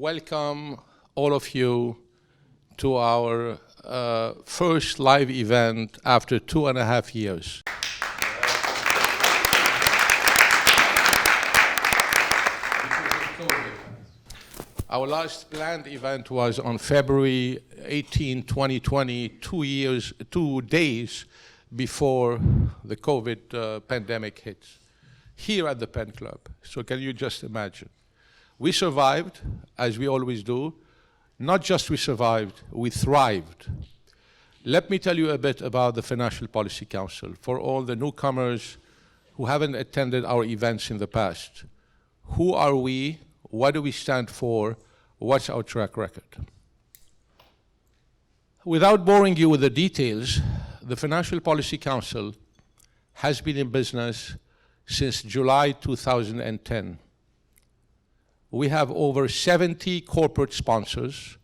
Welcome all of you to our first live event after 2.5 years. Our last planned event was on February 18, 2020, 2 days before the COVID pandemic hit, here at the Pen Club. So can you just imagine? We survived, as we always do. Not just we survived, we thrived. Let me tell you a bit about the Financial Policy Council for all the newcomers who haven't attended our events in the past. Who are we? What do we stand for? What's our track record? Without boring you with the details, the Financial Policy Council has been in business since July 2010. We have over 70 corporate sponsors.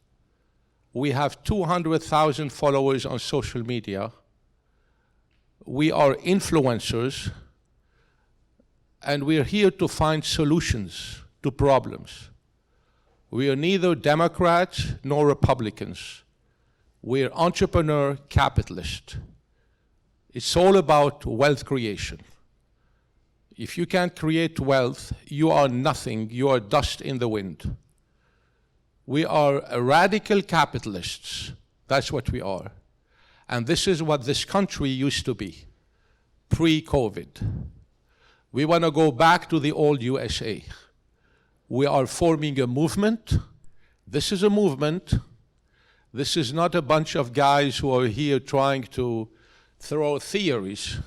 We have 200,000 followers on social media. We are influencers, and we're here to find solutions to problems. We are neither Democrats nor Republicans. We're entrepreneur capitalists. It's all about wealth creation. If you can't create wealth, you are nothing. You are dust in the wind. We are radical capitalists. That's what we are. And this is what this country used to be, pre-COVID. We want to go back to the old USA. We are forming a movement. This is a movement. This is not a bunch of guys who are here trying to throw theories,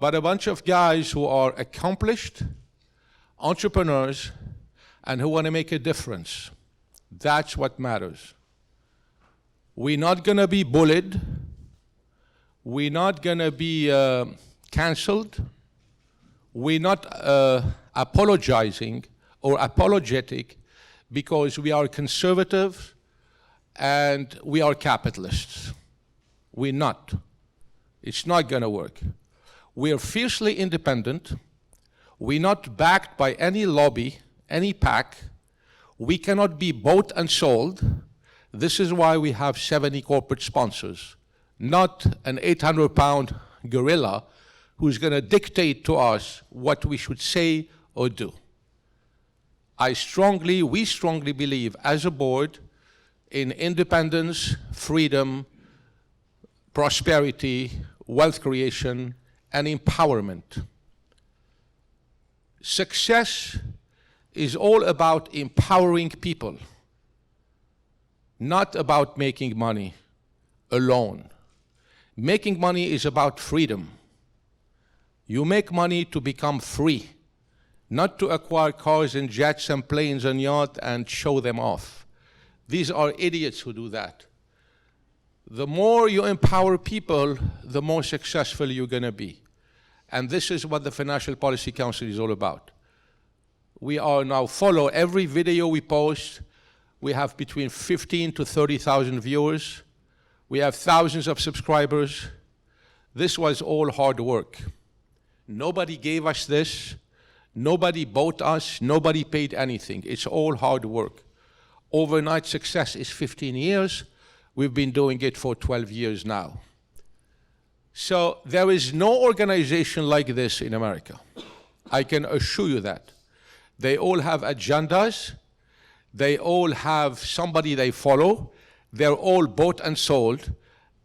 but a bunch of guys who are accomplished entrepreneurs and who want to make a difference. That's what matters. We're not going to be bullied. We're not going to be canceled. We're not apologizing or apologetic because we are conservative and we are capitalists. We're not. It's not going to work. We are fiercely independent. We're not backed by any lobby, any PAC. We cannot be bought and sold. This is why we have 70 corporate sponsors, not an 800-pound gorilla who's going to dictate to us what we should say or do. We strongly believe as a board in independence, freedom, prosperity, wealth creation, and empowerment. Success is all about empowering people, not about making money alone. Making money is about freedom. You make money to become free, not to acquire cars and jets and planes and yachts and show them off. These are idiots who do that. The more you empower people, the more successful you're going to be. And this is what the Financial Policy Council is all about. We are now follow every video we post. We have between 15 to 30,000 viewers. We have thousands of subscribers. This was all hard work. Nobody gave us this. Nobody bought us. Nobody paid anything. It's all hard work. Overnight success is 15 years. We've been doing it for 12 years now. So there is no organization like this in America. I can assure you that. They all have agendas. They all have somebody they follow. They're all bought and sold.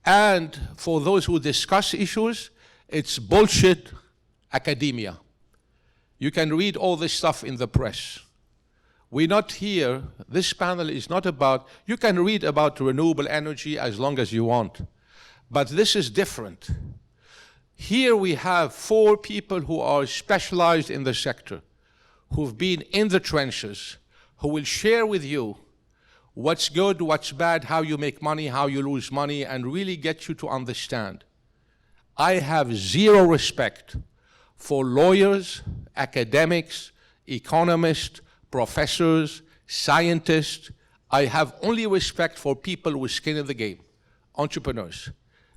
And for those who discuss issues, it's bullshit academia. You can read all this stuff in the press. We're not here, this panel is not about, you can read about renewable energy as long as you want, but this is different. Here we have 4 people who are specialized in the sector, who've been in the trenches, who will share with you what's good, what's bad, how you make money, how you lose money, and really get you to understand. I have zero respect for lawyers, academics, economists, professors, scientists. I have only respect for people with skin in the game, entrepreneurs.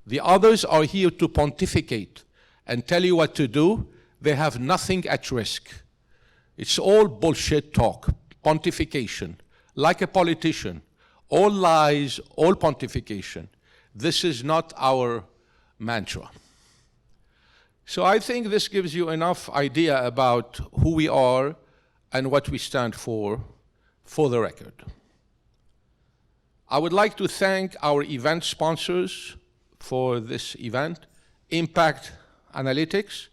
The others are here to pontificate and tell you what to do. They have nothing at risk. It's all bullshit talk, pontification, like a politician, all lies, all pontification. This is not our mantra. So I think this gives you enough idea about who we are and what we stand for the record. I would like to thank our event sponsors for this event, Impact Analytics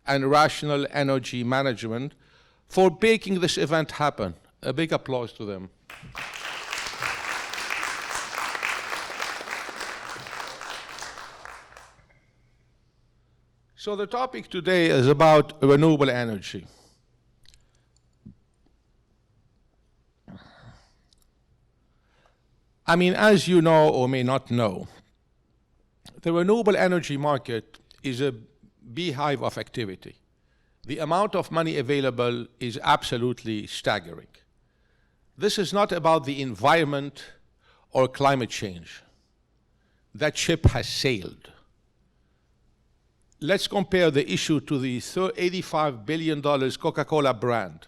and Rational Energy Management, for making this event happen. A big applause to them. So the topic today is about renewable energy. I mean, as you know or may not know, the renewable energy market is a beehive of activity. The amount of money available is absolutely staggering. This is not about the environment or climate change. That ship has sailed. Let's compare the issue to the $85 billion Coca-Cola brand.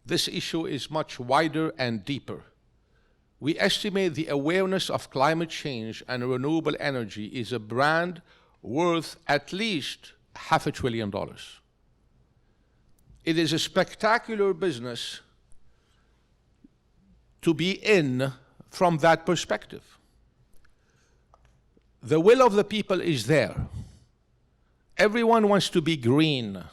This issue is much wider and deeper. We estimate the awareness of climate change and renewable energy is a brand worth at least $500 billion. It is a spectacular business to be in from that perspective. The will of the people is there. Everyone wants to be green.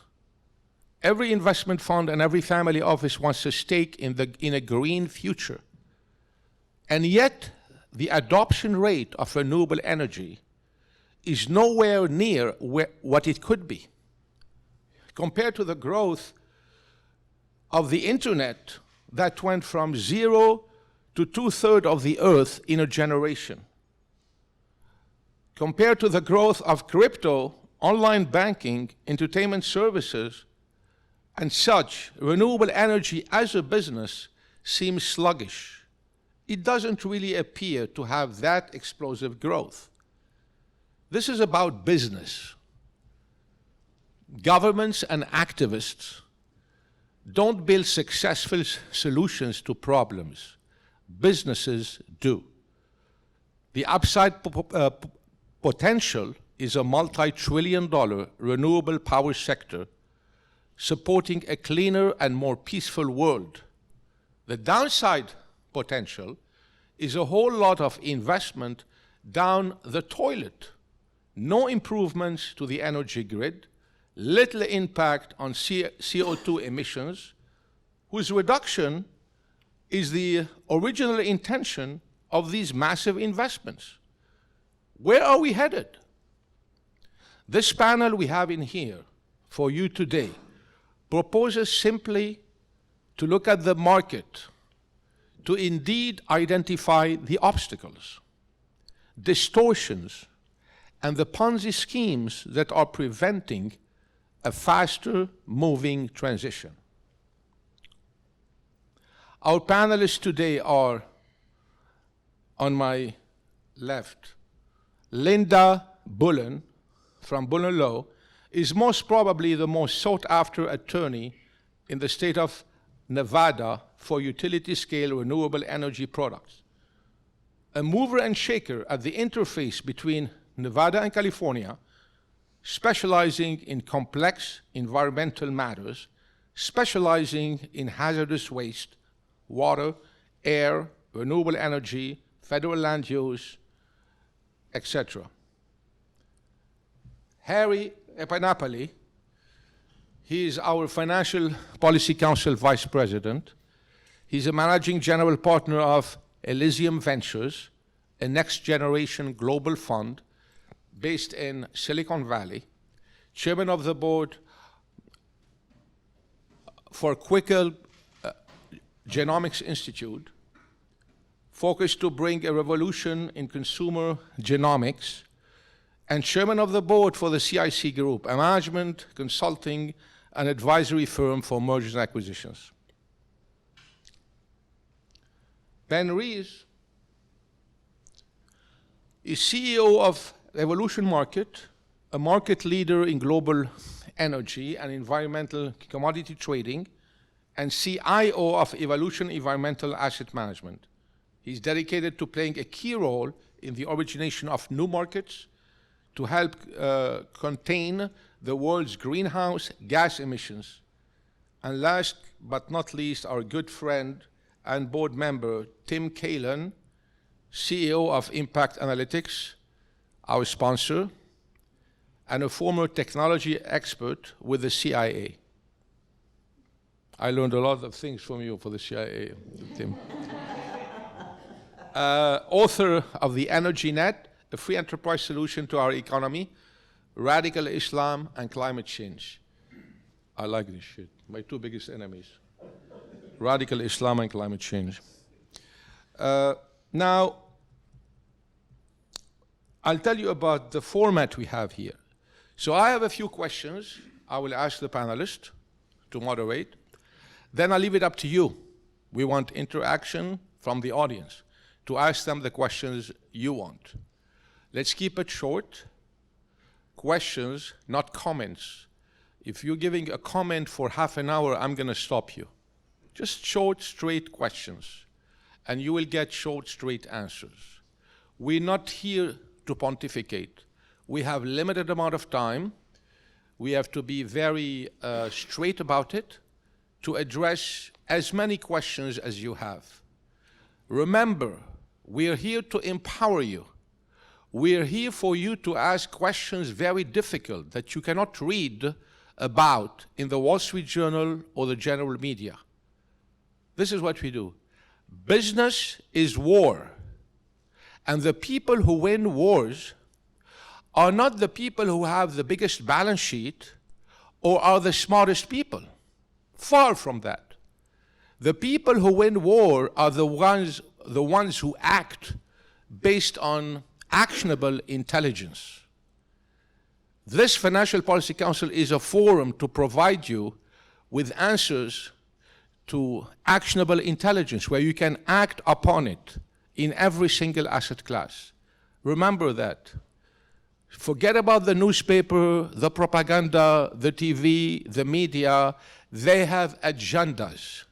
Every investment fund and every family office wants a stake in a green future. And yet, the adoption rate of renewable energy is nowhere near what it could be. Compared to the growth of the internet that went from 0 to 2/3 of the earth in a generation. Compared to the growth of crypto, online banking, entertainment services, and such, renewable energy as a business seems sluggish. It doesn't really appear to have that explosive growth. This is about business. Governments and activists don't build successful solutions to problems. Businesses do. The upside potential is a multi-trillion-dollar renewable power sector supporting a cleaner and more peaceful world. The downside potential is a whole lot of investment down the toilet. No improvements to the energy grid, little impact on CO2 emissions, whose reduction is the original intention of these massive investments. Where are we headed? This panel we have in here for you today proposes simply to look at the market, to indeed identify the obstacles, distortions, and the Ponzi schemes that are preventing a faster moving transition. Our panelists today are, on my left, Linda Bullen from Bullen Law is most probably the most sought-after attorney in the state of Nevada for utility-scale renewable energy products. A mover and shaker at the interface between Nevada and California, specializing in complex environmental matters, specializing in hazardous waste, water, air, renewable energy, federal land use, etc. Harry Eppanapally, he is our Financial Policy Council Vice President. He's a Managing General Partner of Elysium Ventures, a next-generation global fund based in Silicon Valley, Chairman of the Board for Quicker Genomics Institute, focused to bring a revolution in consumer genomics, and Chairman of the Board for the CIC Group, a management, consulting, and advisory firm for mergers and acquisitions. Ben Rees is CEO of Evolution Market, a market leader in global energy and environmental commodity trading, and CIO of Evolution Environmental Asset Management. He's dedicated to playing a key role in the origination of new markets to help contain the world's greenhouse gas emissions. And last but not least, our good friend and board member, Tim Kaelin, CEO of Impact Analytics, our sponsor, and a former technology expert with the CIA. I learned a lot of things from you for the CIA, Tim. Author of The Energy Net, a free enterprise solution to our economy, radical Islam, and climate change. I like this shit. My two biggest enemies. Radical Islam and climate change. Now, I'll tell you about the format we have here. So I have a few questions I will ask the panelists to moderate. Then I'll leave it up to you. We want interaction from the audience to ask them the questions you want. Let's keep it short. Questions, not comments. If you're giving a comment for half an hour, I'm going to stop you. Just short, straight questions, and you will get short, straight answers. We're not here to pontificate. We have limited amount of time. We have to be very straight about it to address as many questions as you have. Remember, we are here to empower you. We are here for you to ask questions very difficult that you cannot read about in the Wall Street Journal or the general media. This is what we do. Business is war. And the people who win wars are not the people who have the biggest balance sheet or are the smartest people. Far from that. The people who win war are the ones who act based on actionable intelligence. This Financial Policy Council is a forum to provide you with answers to actionable intelligence where you can act upon it in every single asset class. Remember that. Forget about the newspaper, the propaganda, the TV, the media. They have agendas.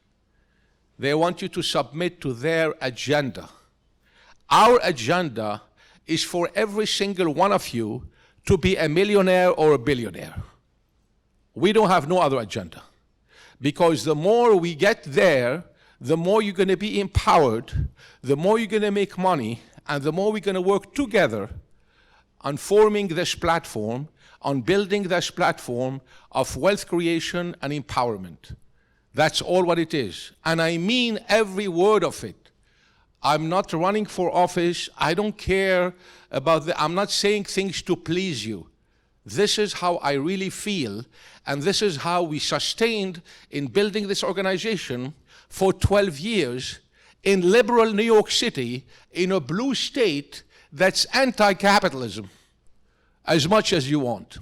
They want you to submit to their agenda. Our agenda is for every single one of you to be a millionaire or a billionaire. We don't have no other agenda. Because the more we get there, the more you're going to be empowered, the more you're going to make money, and the more we're going to work together on forming this platform, on building this platform of wealth creation and empowerment. That's all what it is. And I mean every word of it. I'm not running for office. I don't care about I'm not saying things to please you. This is how I really feel, and this is how we sustained in building this organization for 12 years in liberal New York City, in a blue state that's anti-capitalism as much as you want.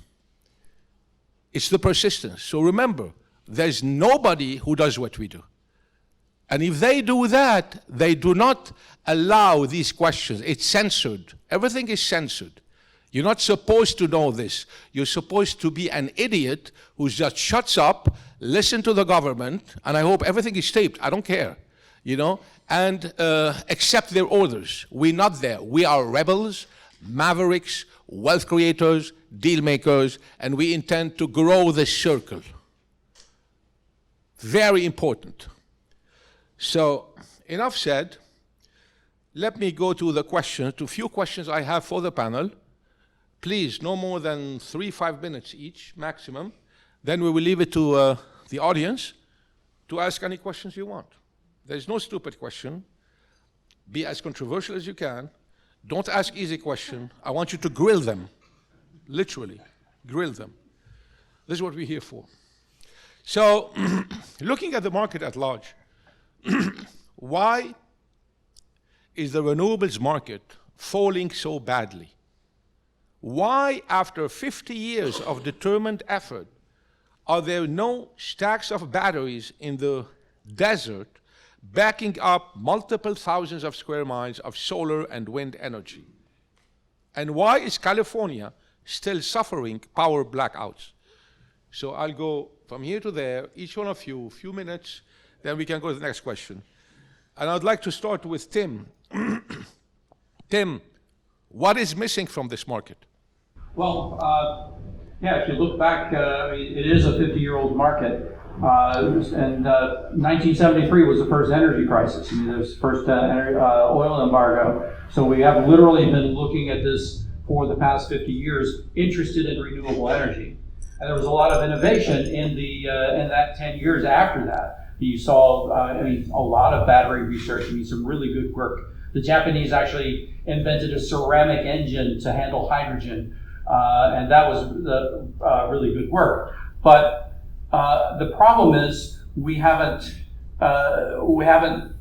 It's the persistence. So remember, there's nobody who does what we do. And if they do that, they do not allow these questions. It's censored. Everything is censored. You're not supposed to know this. You're supposed to be an idiot who just shuts up, listen to the government, and I hope everything is taped. I don't care, and accept their orders. We're not there. We are rebels, mavericks, wealth creators, deal makers, and we intend to grow this circle. Very important. So, enough said. Let me go to the questions, to a few questions I have for the panel. Please, no more than 3-5 minutes each, maximum. Then we will leave it to the audience to ask any questions you want. There's no stupid question. Be as controversial as you can. Don't ask easy questions. I want you to grill them. Literally, grill them. This is what we're here for. So, looking at the market at large, why is the renewables market falling so badly? Why, after 50 years of determined effort, are there no stacks of batteries in the desert backing up multiple thousands of square miles of solar and wind energy? And why is California still suffering power blackouts? So I'll go from here to there, each one of you, a few minutes, then we can go to the next question. And I'd like to start with Tim. Tim, what is missing from this market? Well, yeah, if you look back, it is a 50-year-old market. And 1973 was the first energy crisis. I mean, it was the first oil embargo. So we have literally been looking at this for the past 50 years, interested in renewable energy. And there was a lot of innovation in that 10 years after that. You saw, a lot of battery research. Some really good work. The Japanese actually invented a ceramic engine to handle hydrogen, and that was really good work. But the problem is we haven't gone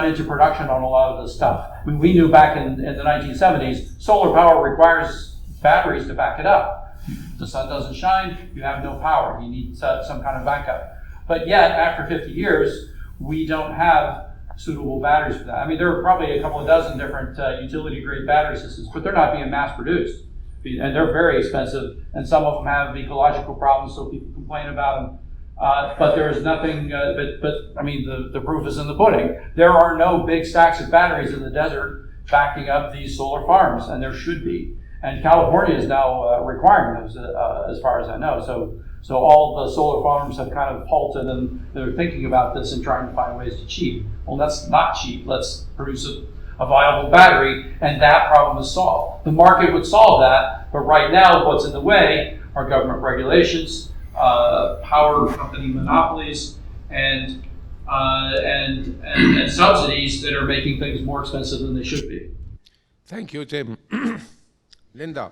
into production on a lot of this stuff. I mean, we knew back in the 1970s, solar power requires batteries to back it up. If the sun doesn't shine, you have no power. You need some kind of backup. But yet, after 50 years, we don't have suitable batteries for that. I mean, there are probably a couple of dozen different utility-grade battery systems, but they're not being mass-produced. And they're very expensive, and some of them have ecological problems, so people complain about them. But there is nothing, the proof is in the pudding. There are no big stacks of batteries in the desert backing up these solar farms, and there should be. And California is now requiring those, as far as I know. So all the solar farms have kind of halted, and they're thinking about this and trying to find ways to cheat. Well, that's not cheap. Let's produce a viable battery, and that problem is solved. The market would solve that, but right now what's in the way are government regulations, power company monopolies, and subsidies that are making things more expensive than they should be. Thank you, Tim. Linda,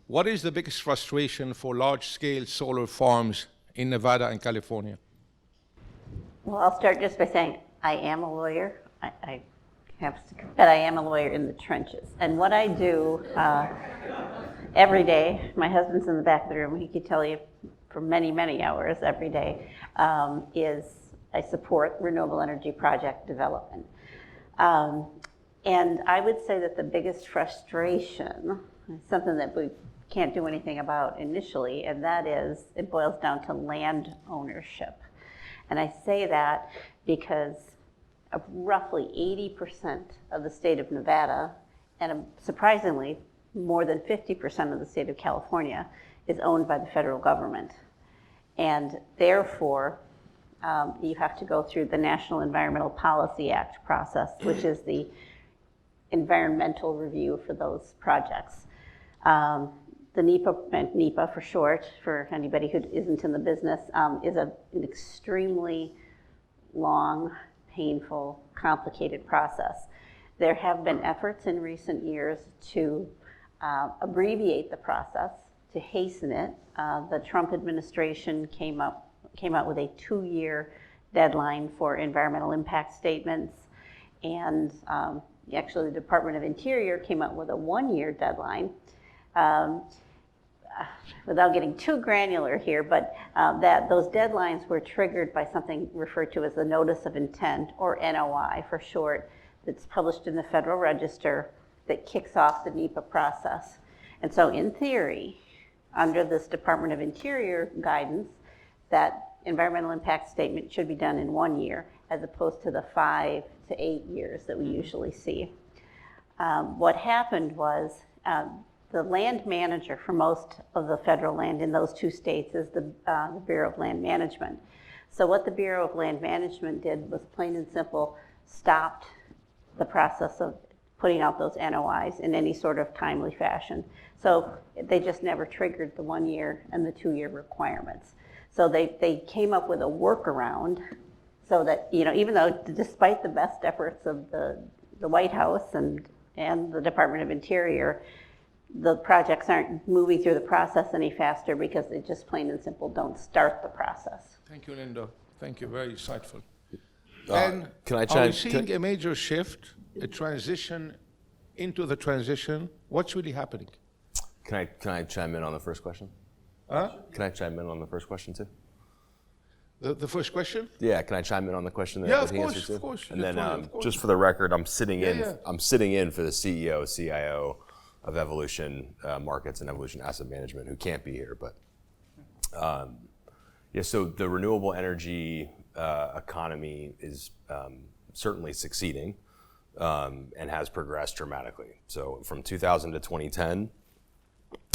what is the biggest frustration for large-scale solar farms in Nevada and California? Well, I'll start just by saying I am a lawyer. I have to confess, I am a lawyer in the trenches. And what I do every day, my husband's in the back of the room, he could tell you for many, many hours every day, is I support renewable energy project development. And I would say that the biggest frustration is something that we can't do anything about initially, and that is it boils down to land ownership. And I say that because of roughly 80% of the state of Nevada, and surprisingly, more than 50% of the state of California is owned by the federal government. And therefore, you have to go through the National Environmental Policy Act process, which is the environmental review for those projects. The NEPA for short, for anybody who isn't in the business, is an extremely long, painful, complicated process. There have been efforts in recent years to abbreviate the process, to hasten it. The Trump administration came out with a 2-year deadline for environmental impact statements, and actually the Department of Interior came out with a 1-year deadline. Without getting too granular here, but that those deadlines were triggered by something referred to as the Notice of Intent, or NOI for short, that's published in the Federal Register that kicks off the NEPA process. And so in theory, under this Department of Interior guidance, that environmental impact statement should be done in 1 year, as opposed to the 5 to 8 years that we usually see. What happened was the land manager for most of the federal land in those 2 states is the Bureau of Land Management. So what the Bureau of Land Management did was plain and simple stopped the process of putting out those NOIs in any sort of timely fashion. So they just never triggered the 1 year and the 2-year requirements. So they came up with a workaround so that, even though despite the best efforts of the White House and the Department of Interior, the projects aren't moving through the process any faster because they just plain and simple don't start the process. Thank you, Linda. Thank you. Very insightful. Can I Are chime? we seeing a major shift, a transition into the transition? What's really happening? Can I chime in on the first question? Can I chime in on the first question too? The first question? Yeah, can I chime in on the question that Yeah, was of answered course, too? of course. And then, Of course. just for the record, I'm sitting in. Yeah. I'm sitting in for the CEO, CIO of Evolution Markets and Evolution Asset Management, who can't be here. But Yeah, so the renewable energy economy is certainly succeeding and has progressed dramatically. So from 2000 to 2010,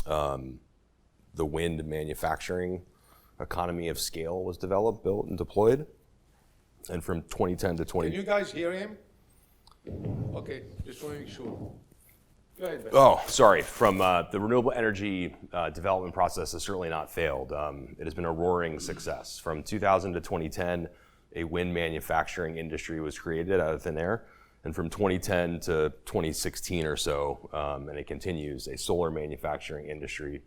the wind manufacturing economy of scale was developed, built, and deployed. And from 2010 to 20... Can you guys hear him? Okay, just want to make sure. Go ahead, Ben. Oh, sorry. From the renewable energy development process has certainly not failed. It has been a roaring success. From 2000 to 2010, a wind manufacturing industry was created out of thin air. And from 2010 to 2016 or so, and it continues, a solar manufacturing industry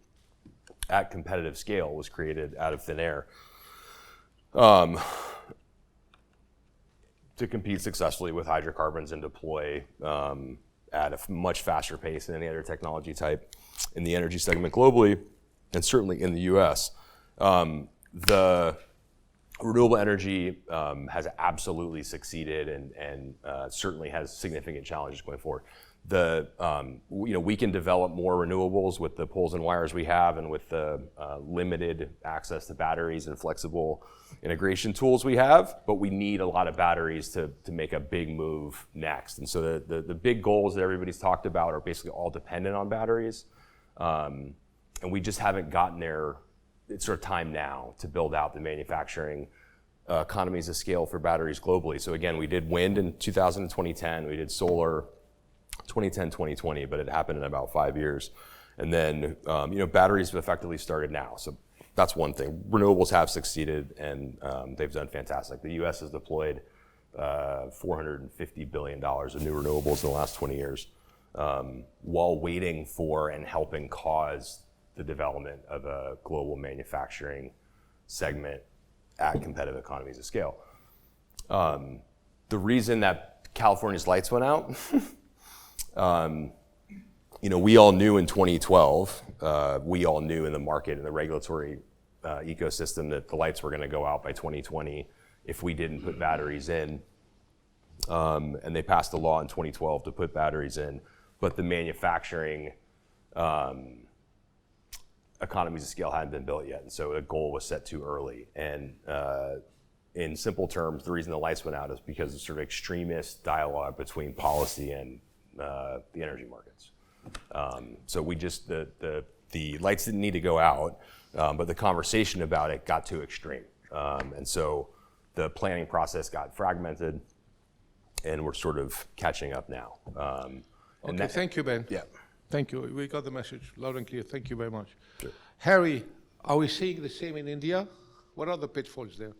at competitive scale was created out of thin air to compete successfully with hydrocarbons and deploy at a much faster pace than any other technology type in the energy segment globally, and certainly in the US. The renewable energy has absolutely succeeded and certainly has significant challenges going forward. We can develop more renewables with the poles and wires we have and with the limited access to batteries and flexible integration tools we have, but we need a lot of batteries to make a big move next. And so the big goals that everybody's talked about are basically all dependent on batteries. And we just haven't gotten there. It's sort of time now to build out the manufacturing economies of scale for batteries globally. So again, we did wind in 2000 and 2010, we did solar 2010, 2020, but it happened in about 5 years. And then, batteries have effectively started now. So that's one thing. Renewables have succeeded and they've done fantastic. The US has deployed $450 billion of new renewables in the last 20 years while waiting for and helping cause the development of a global manufacturing segment at competitive economies of scale. The reason that California's lights went out, we all knew in 2012, we all knew in the market and the regulatory ecosystem that the lights were going to go out by 2020 if we didn't put batteries in. And they passed a law in 2012 to put batteries in, but the manufacturing economies of scale hadn't been built yet, and so the goal was set too early. And in simple terms, the reason the lights went out is because of sort of extremist dialogue between policy and the energy markets. So we just, the lights didn't need to go out, but the conversation about it got too extreme. And so the planning process got fragmented, and we're sort of catching up now. Okay, thank you, Ben. Yeah. Thank you. We got the message loud and clear. Thank you very much. Sure. Harry, are we seeing the same in India? What are the pitfalls there?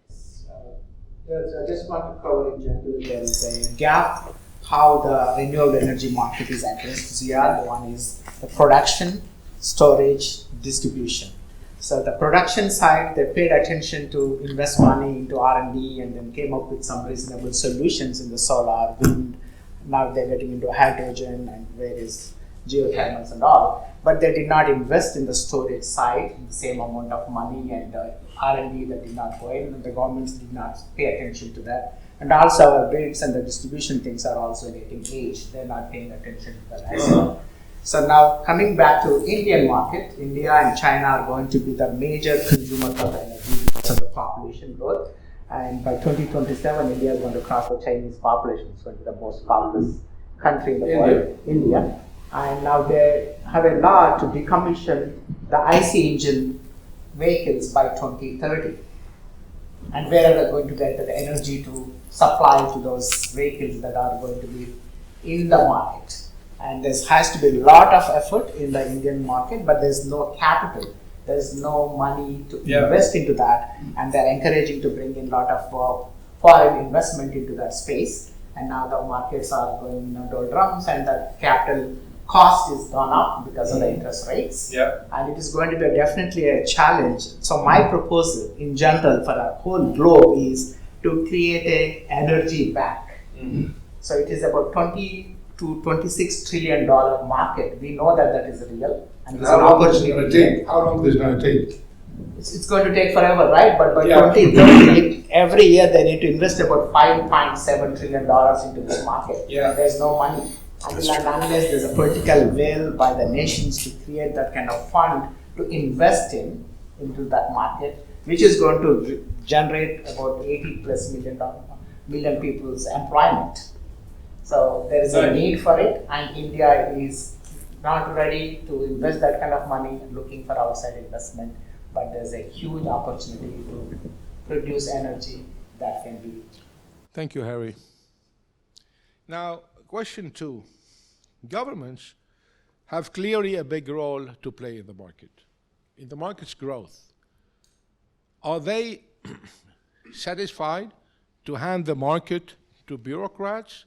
I just want to cover in general, there is a gap how the renewable energy market is addressed. Ziad, one is the production, storage, distribution. So the production side, they paid attention to invest money into R&D and then came up with some reasonable solutions in the solar, wind. Now they're getting into hydrogen and various geothermals and all, but they did not invest in the storage side in the same amount of money, and R&D that did not go in, and the governments did not pay attention to that. And also our grids and the distribution things are also getting aged. They're not paying attention to that as well. So now coming back to Indian market, India and China are going to be the major consumers of energy because of the population growth. And by 2027, India is going to cross the Chinese population. It's going to be the most populous country in the world, India. And now they have a law to decommission the IC engine vehicles by 2030. And where are they going to get the energy to supply to those vehicles that are going to be in the market? And there has to be a lot of effort in the Indian market, but there's no capital. There's no money to invest into that, and they're encouraging to bring in a lot of foreign investment into that space. And now the markets are going in doldrums, and the capital cost is gone up because of the interest rates. And it is going to be definitely a challenge. So my proposal in general for the whole globe is to create an energy bank. So it is about $20 to $26 trillion market. We know that that is real. And how long is it going to take? How long is it going to take? It's going to take forever, right? But by 2030, every year they need to invest about $5.7 trillion into this market. There's no money. Unless there's a political will by the nations to create that kind of fund to invest into that market, which is going to generate about 80 plus million people's employment. So there is a need for it, and India is not ready to invest that kind of money and looking for outside investment, but there's a huge opportunity to produce energy that can be. Thank you, Harry. Now, question 2. Governments have clearly a big role to play in the market, in the market's growth. Are they satisfied to hand the market to bureaucrats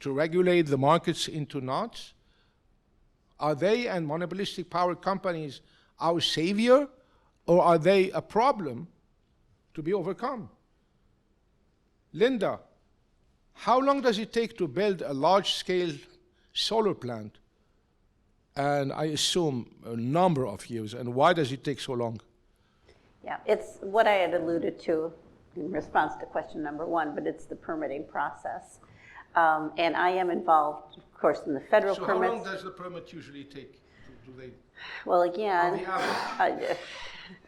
to regulate the markets into knots? Are they and monopolistic power companies our savior, or are they a problem to be overcome? Linda, how long does it take to build a large-scale solar plant? And I assume a number of years. And why does it take so long? Yeah, it's what I had alluded to in response to question number 1, but it's the permitting process. And I am involved, of course, in the federal So permits. how long does the permit usually take? Do they, Well, again, on the average?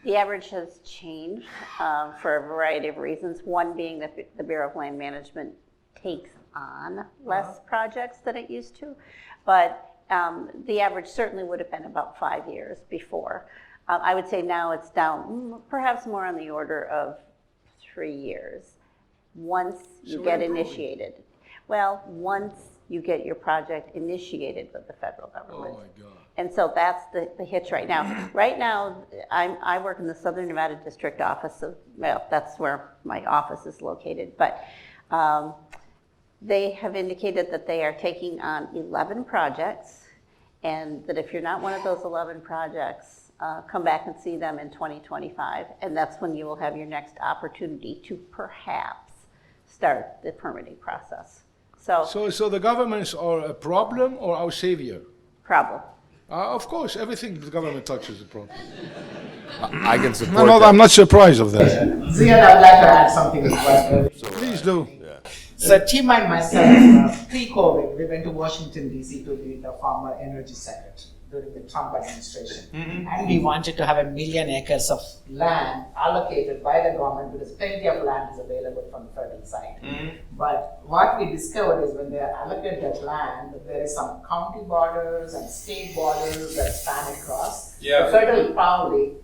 the average has changed for a variety of reasons. One being that the Bureau of Land Management takes on less projects than it used to. But the average certainly would have been about 5 years before. I would say now it's down perhaps more on the order of 3 years once you So get we're improving. initiated. Well, once you get your project initiated with the federal Oh government. my God. And so that's the hitch right now. Right now, I work in the Southern Nevada District Office of, well, that's where my office is located. But they have indicated that they are taking on 11 projects, and that if you're not one of those 11 projects, come back and see them in 2025. And that's when you will have your next opportunity to perhaps start the permitting process. So the governments are a problem or our savior? Problem. Of course, everything the government touches is a problem. I can support No, that. I'm not surprised of that. Ziad, I'd like to add something as well. Please do. So Tim and myself, pre-COVID, we went to Washington, D.C. to meet the former energy secretary during the Trump administration. And we wanted to have 1 million acres of land allocated by the government because plenty of land is available from the federal side. But what we discovered is when they allocate that land, there is some county borders and state borders that span across. The federal probably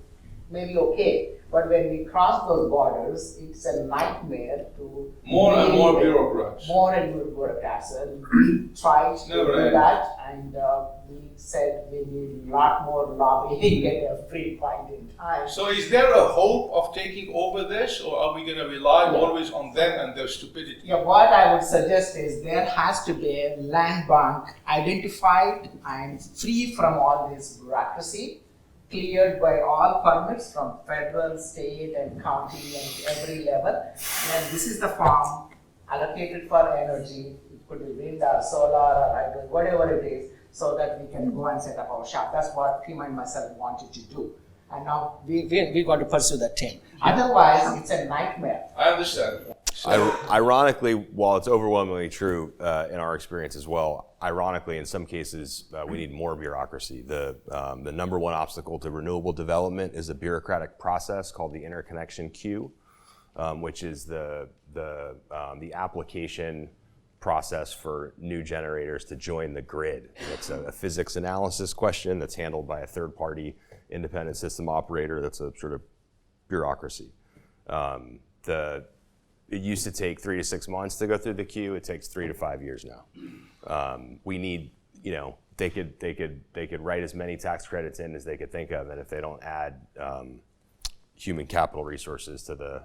may be okay. But when we cross those borders, it's a nightmare to More and deal more with. bureaucrats. More and more bureaucrats. And we tried to Never do end. that, and we said we need a lot more lobbying at a free point in time. So is there a hope of taking over this, or are we going to rely always on them and their stupidity? Yeah, what I would suggest is there has to be a land bank identified and free from all this bureaucracy, cleared by all permits from federal, state, and county and every level. And this is the farm allocated for energy. It could be wind or solar or hydro, whatever it is, so that we can go and set up our shop. That's what Tim and myself wanted to do. And now we got to pursue that thing. Otherwise, it's a nightmare. I understand. Ironically, while it's overwhelmingly true in our experience as well, ironically, in some cases, we need more bureaucracy. The number one obstacle to renewable development is a bureaucratic process called the interconnection queue, which is the application process for new generators to join the grid. It's a physics analysis question that's handled by a third-party independent system operator. That's a sort of bureaucracy. It used to take 3 to 6 months to go through the queue. It takes 3 to 5 years now. We need, they could write as many tax credits in as they could think of, and if they don't add human capital resources to the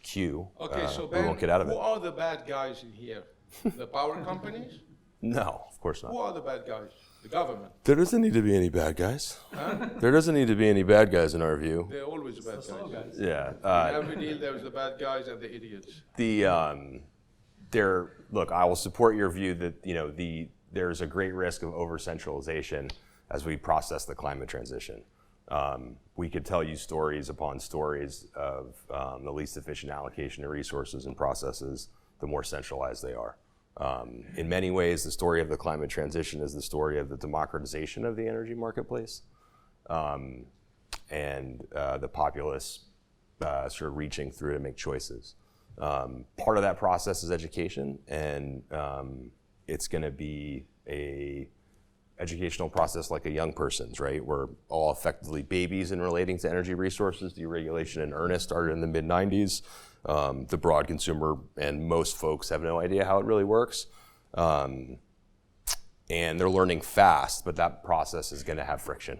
queue, Okay, so we Ben, won't get out of who it. are the bad guys in here? The power companies? No, of course Who not. are the bad guys? The government. There doesn't need to be any bad guys. There doesn't need to be any bad guys in our view. They're always the bad guys. Yeah. In every deal, there's the bad guys and the idiots. Look, I will support your view that there's a great risk of over-centralization as we process the climate transition. We could tell you stories upon stories of the least efficient allocation of resources and processes, the more centralized they are. In many ways, the story of the climate transition is the story of the democratization of the energy marketplace. And the populace sort of reaching through to make choices. Part of that process is education, and it's going to be a educational process like a young person's, right? We're all effectively babies in relating to energy resources. Deregulation in earnest started in the mid-90s. The broad consumer and most folks have no idea how it really works. And they're learning fast, but that process is going to have friction.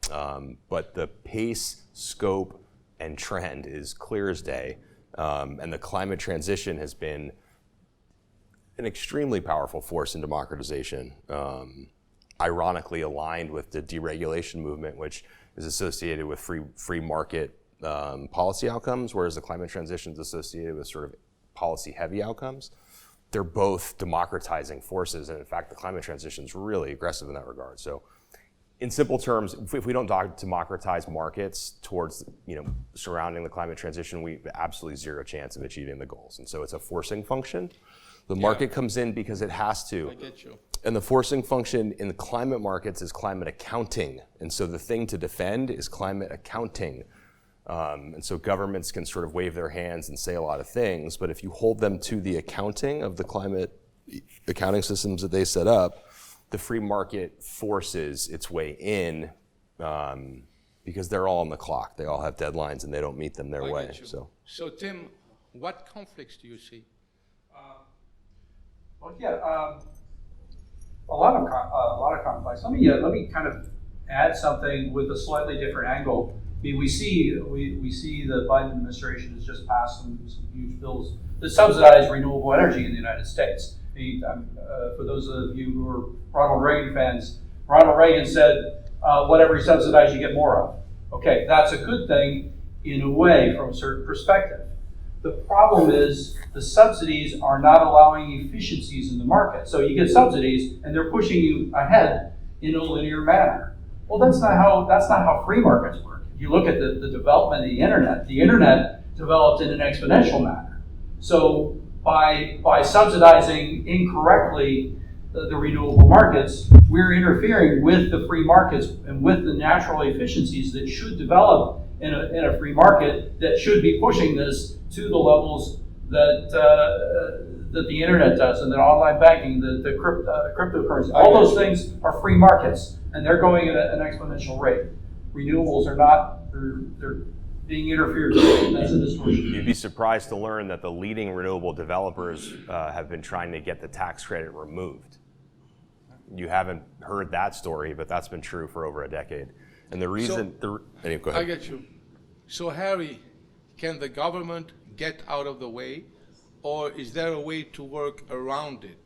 But the pace, scope, and trend is clear as day. And the climate transition has been an extremely powerful force in democratization, ironically aligned with the deregulation movement, which is associated with free market policy outcomes, whereas the climate transition is associated with sort of policy-heavy outcomes. They're both democratizing forces, and in fact, the climate transition is really aggressive in that regard. So, in simple terms, if we don't democratize markets towards, surrounding the climate transition, we have absolutely zero chance of achieving the goals. And so it's a forcing function. The market comes in because it has to. I get you. And the forcing function in the climate markets is climate accounting. And so the thing to defend is climate accounting. And so governments can sort of wave their hands and say a lot of things, but if you hold them to the accounting of the climate accounting systems that they set up, the free market forces its way in because they're all on the clock. They all have deadlines and they don't meet them their way. So Tim, what conflicts do you see? A lot of conflicts. Let me kind of add something with a slightly different angle. I mean, we see the Biden administration has just passed some huge bills that subsidize renewable energy in the United States. For those of you who are Ronald Reagan fans, Ronald Reagan said, whatever you subsidize, you get more of. Okay, that's a good thing in a way from a certain perspective. The problem is the subsidies are not allowing efficiencies in the market. So you get subsidies and they're pushing you ahead in a linear manner. Well, that's not how free markets work. If you look at the development of the internet developed in an exponential manner. So by subsidizing incorrectly the renewable markets, we're interfering with the free markets and with the natural efficiencies that should develop in a free market that should be pushing this to the levels that the internet does, and that online banking, the cryptocurrency, all those things are free markets, and they're going at an exponential rate. Renewables are not; they're being interfered with. That's a distortion. You'd be surprised to learn that the leading renewable developers have been trying to get the tax credit removed. You haven't heard that story, but that's been true for over a decade. And the reason, go ahead. I get you. So Harry, can the government get out of the way, or is there a way to work around it?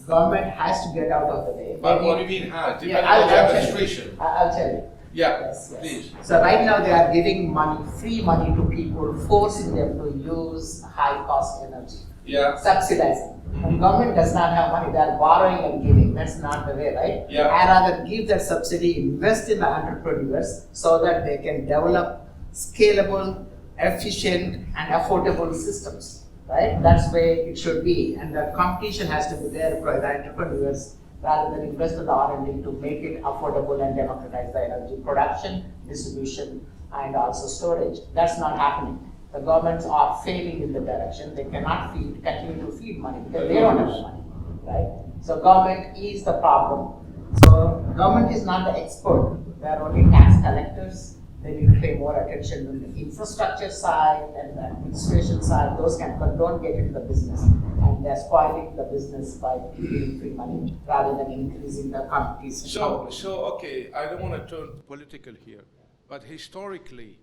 Government has to get out of the way. But what do you mean has? Depending I'll on the administration. I'll tell you. Yeah, Yes. please. So right now they are giving free money to people, forcing them to use high cost energy. Yeah. Subsidizing. And government does not have money, they are borrowing and giving. That's not the way, right? Yeah. I rather give that subsidy, invest in the entrepreneurs so that they can develop scalable, efficient, and affordable systems. Right? That's the way it should be. And the competition has to be there for the entrepreneurs rather than invest in the R&D to make it affordable and democratize the energy production, distribution, and also storage. That's not happening. The governments are failing in the direction. They cannot continue to feed money because they don't have the money, right? So government is the problem. So government is not the expert. They are only tax collectors. They need to pay more attention on the infrastructure side and the administration side. Those but don't get into the business. And they're spoiling the business by giving free money rather than increasing the competition. So okay, I don't want to turn political here, but historically,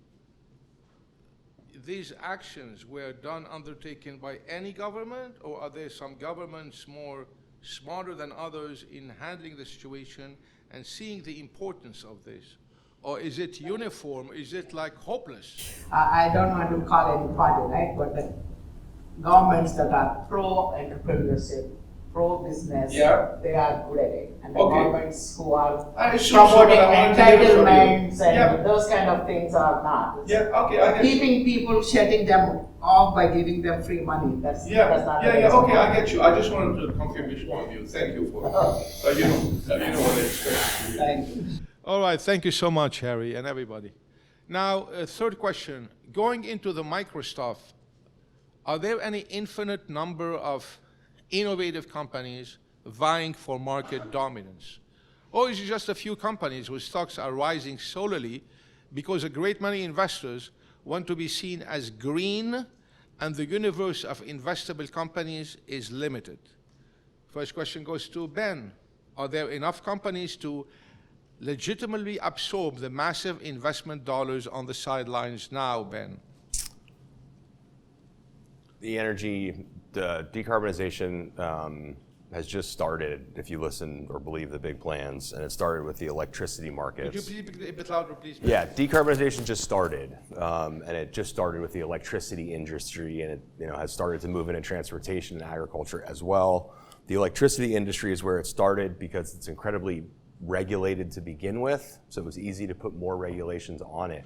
these actions were undertaken by any government, or are there some governments more smarter than others in handling the situation and seeing the importance of this? Or is it uniform? Is it like hopeless? I don't want to call any party, right? But the governments that are pro-entrepreneurship, pro-business, they are good at it. And the governments who are promoting entitlements and those kind of things are not. Keeping people, shutting them off by giving them free money, that's not okay, I get you. I just wanted to confirmation from you. Thank you for it. You know what I expect. Thank you. All right, thank you so much, Harry, and everybody. Now, a third question. Going into the micro stuff, are there any infinite number of innovative companies vying for market dominance? Or is it just a few companies whose stocks are rising solely because a great many investors want to be seen as green and the universe of investable companies is limited? First question goes to Ben. Are there enough companies to legitimately absorb the massive investment dollars on the sidelines now, Ben? The energy, the decarbonization has just started, if you listen or believe the big plans, and it started with the electricity markets. Could you please a bit louder, please? Yeah, decarbonization just started, and it just started with the electricity industry, and it has started to move into transportation and agriculture as well. The electricity industry is where it started because it's incredibly regulated to begin with, so it was easy to put more regulations on it.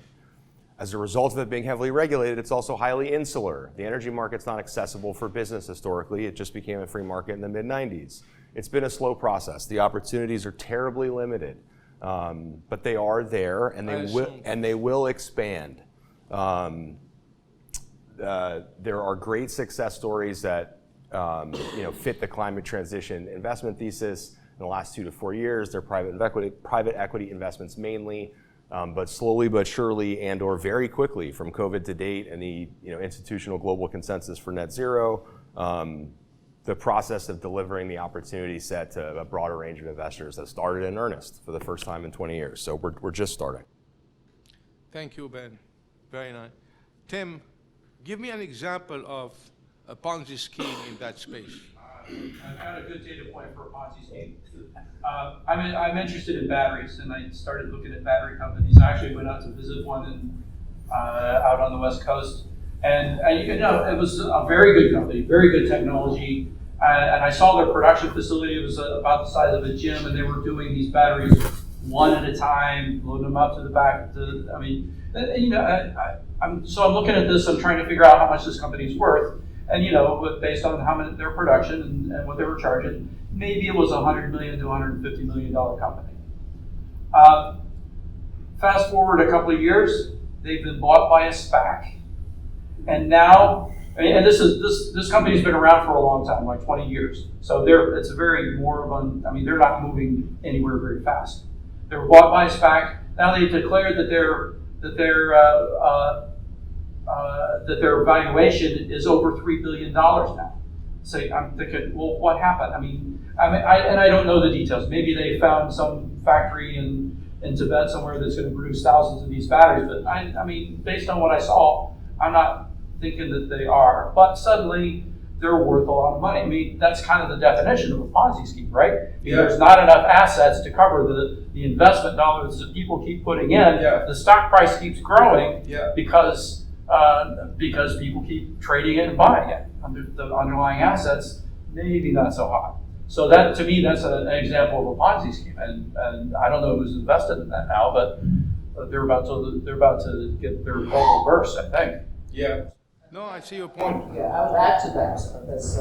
As a result of it being heavily regulated, it's also highly insular. The energy market's not accessible for business historically. It just became a free market in the mid-90s. It's been a slow process. The opportunities are terribly limited, but they are there, and they will expand. There are great success stories that fit the climate transition investment thesis. In the last 2 to 4 years, they're private equity investments mainly. But slowly but surely and/or very quickly, from COVID to date and the institutional global consensus for net zero, the process of delivering the opportunity set to a broader range of investors has started in earnest for the first time in 20 years. So we're just starting. Thank you, Ben. Very nice. Tim, give me an example of a Ponzi scheme in that space. I've got a good data point for a Ponzi scheme. I'm interested in batteries, and I started looking at battery companies. I actually went out to visit one out on the West Coast, and it was a very good company, very good technology. And I saw their production facility. It was about the size of a gym, and they were doing these batteries one at a time, loading them up to the back. So I'm looking at this. I'm trying to figure out how much this company's worth. And based on how much their production and what they were charging, maybe it was a $100 million to $150 million company. Fast forward a couple of years, they've been bought by a SPAC, and now, and this company's been around for a long time, like 20 years. So it's a very they're not moving anywhere very fast. They were bought by a SPAC. Now they've declared that their valuation is over $3 billion now. So I'm thinking, well, what happened? I don't know the details. Maybe they found some factory in Tibet somewhere that's going to produce thousands of these batteries. But based on what I saw, I'm not thinking that they are. But suddenly, they're worth a lot of money. That's kind of the definition of a Ponzi scheme, right? Yeah. There's not enough assets to cover the investment dollars that people keep putting in. Yeah. The stock price keeps growing because people keep trading it and buying it. The underlying assets, maybe not so hot. So that, to me, that's an example of a Ponzi scheme. And I don't know who's invested in that now, but they're about to get their bubble burst, I think. Yeah. No, I see your point. Yeah, I would add to that. There's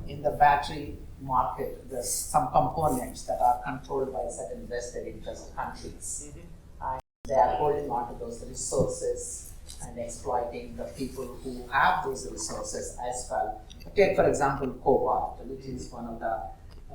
in the battery market, there's some components that are controlled by certain vested interest countries. Mm-hmm. And they are holding on to those resources and exploiting the people who have those resources as well. Take, for example, cobalt, which is one of the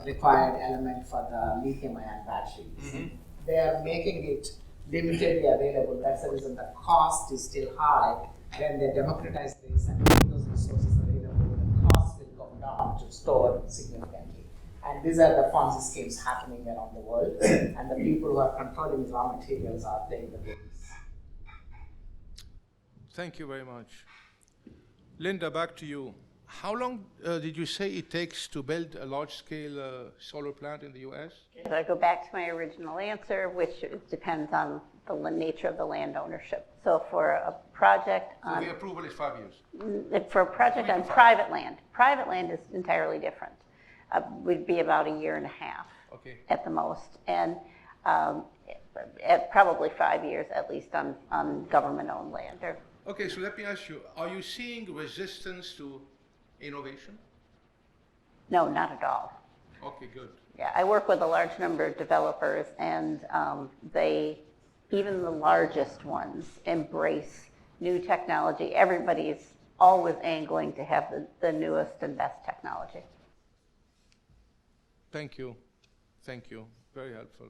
required element for the lithium-ion batteries. Mm-hmm. They are making it limitedly available. That's the reason the cost is still high. When they democratize this and make those resources available, the cost will come down to store significantly. And these are the Ponzi schemes happening around the world, and the people who are controlling raw materials are playing the games. Thank you very much. Linda, back to you. How long did you say it takes to build a large-scale solar plant in the U.S.? So I go back to my original answer, which depends on the nature of the land ownership. So for a project So the approval is 5 years? For a project on private land is entirely different. Would be about a year and a half at the most. And at probably 5 years at least on government-owned land. Okay, so let me ask you, are you seeing resistance to innovation? No, not at all. Okay, good. Yeah, I work with a large number of developers, and they even the largest ones embrace new technology. Everybody's always angling to have the newest and best technology. Thank you. Thank you. Very helpful.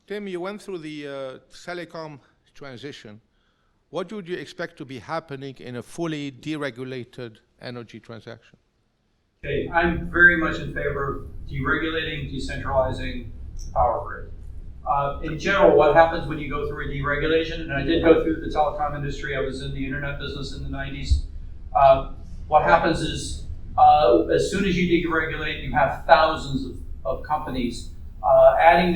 Tim, you went through the telecom transition. What would you expect to be happening in a fully deregulated energy transaction? Okay, I'm very much in favor of deregulating, decentralizing the power grid. In general, what happens when you go through a deregulation, and I did go through the telecom industry, I was in the internet business in the 90s. What happens is, as soon as you deregulate, you have thousands of companies adding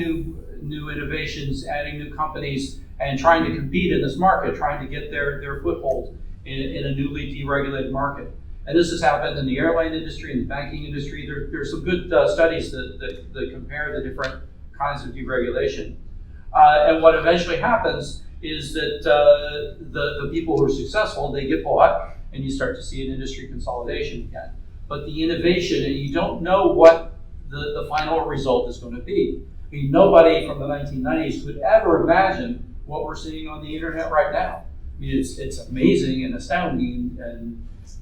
new innovations, adding new companies, and trying to compete in this market, trying to get their foothold in a newly deregulated market. And this has happened in the airline industry, in the banking industry. There's some good studies that compare the different kinds of deregulation. And what eventually happens is that the people who are successful, they get bought, and you start to see an industry consolidation again. But the innovation, and you don't know what the final result is going to be. I mean, nobody from the 1990s could ever imagine what we're seeing on the internet right now. I mean, it's amazing and astounding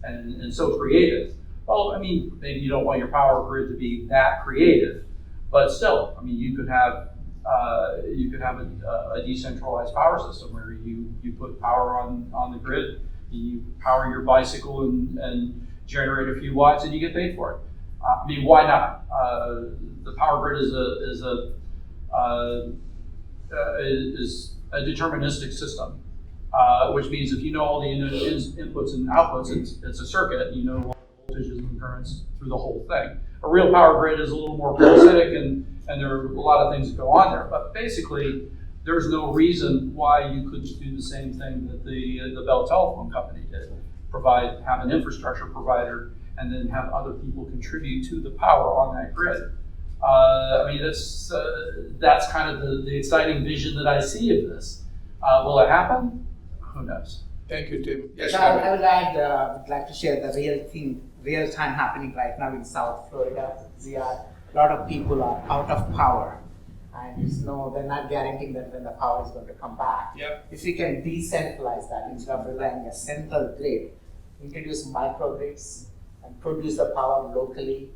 and so creative. Well, I mean, maybe you don't want your power grid to be that creative, but still, I mean, you could have a decentralized power system where you put power on the grid, you power your bicycle and generate a few watts, and you get paid for it. I mean, why not? The power grid is a deterministic system, which means if you know all the inputs and outputs, it's a circuit. You know voltages and currents through the whole thing. A real power grid is a little more parasitic, and there are a lot of things that go on there. But basically, there's no reason why you couldn't do the same thing that the Bell Telephone Company did: have an infrastructure provider, and then have other people contribute to the power on that grid. I mean, that's kind of the exciting vision that I see of this. Will it happen? Who knows? Thank you, Tim. Yes, I would add, would like to share the real time happening right now in South Florida. Ziad, a lot of people are out of power, and they're not guaranteeing that when the power is going to come back. Yep. If we can decentralize that instead of relying on a central grid, introduce microgrids and produce the power locally,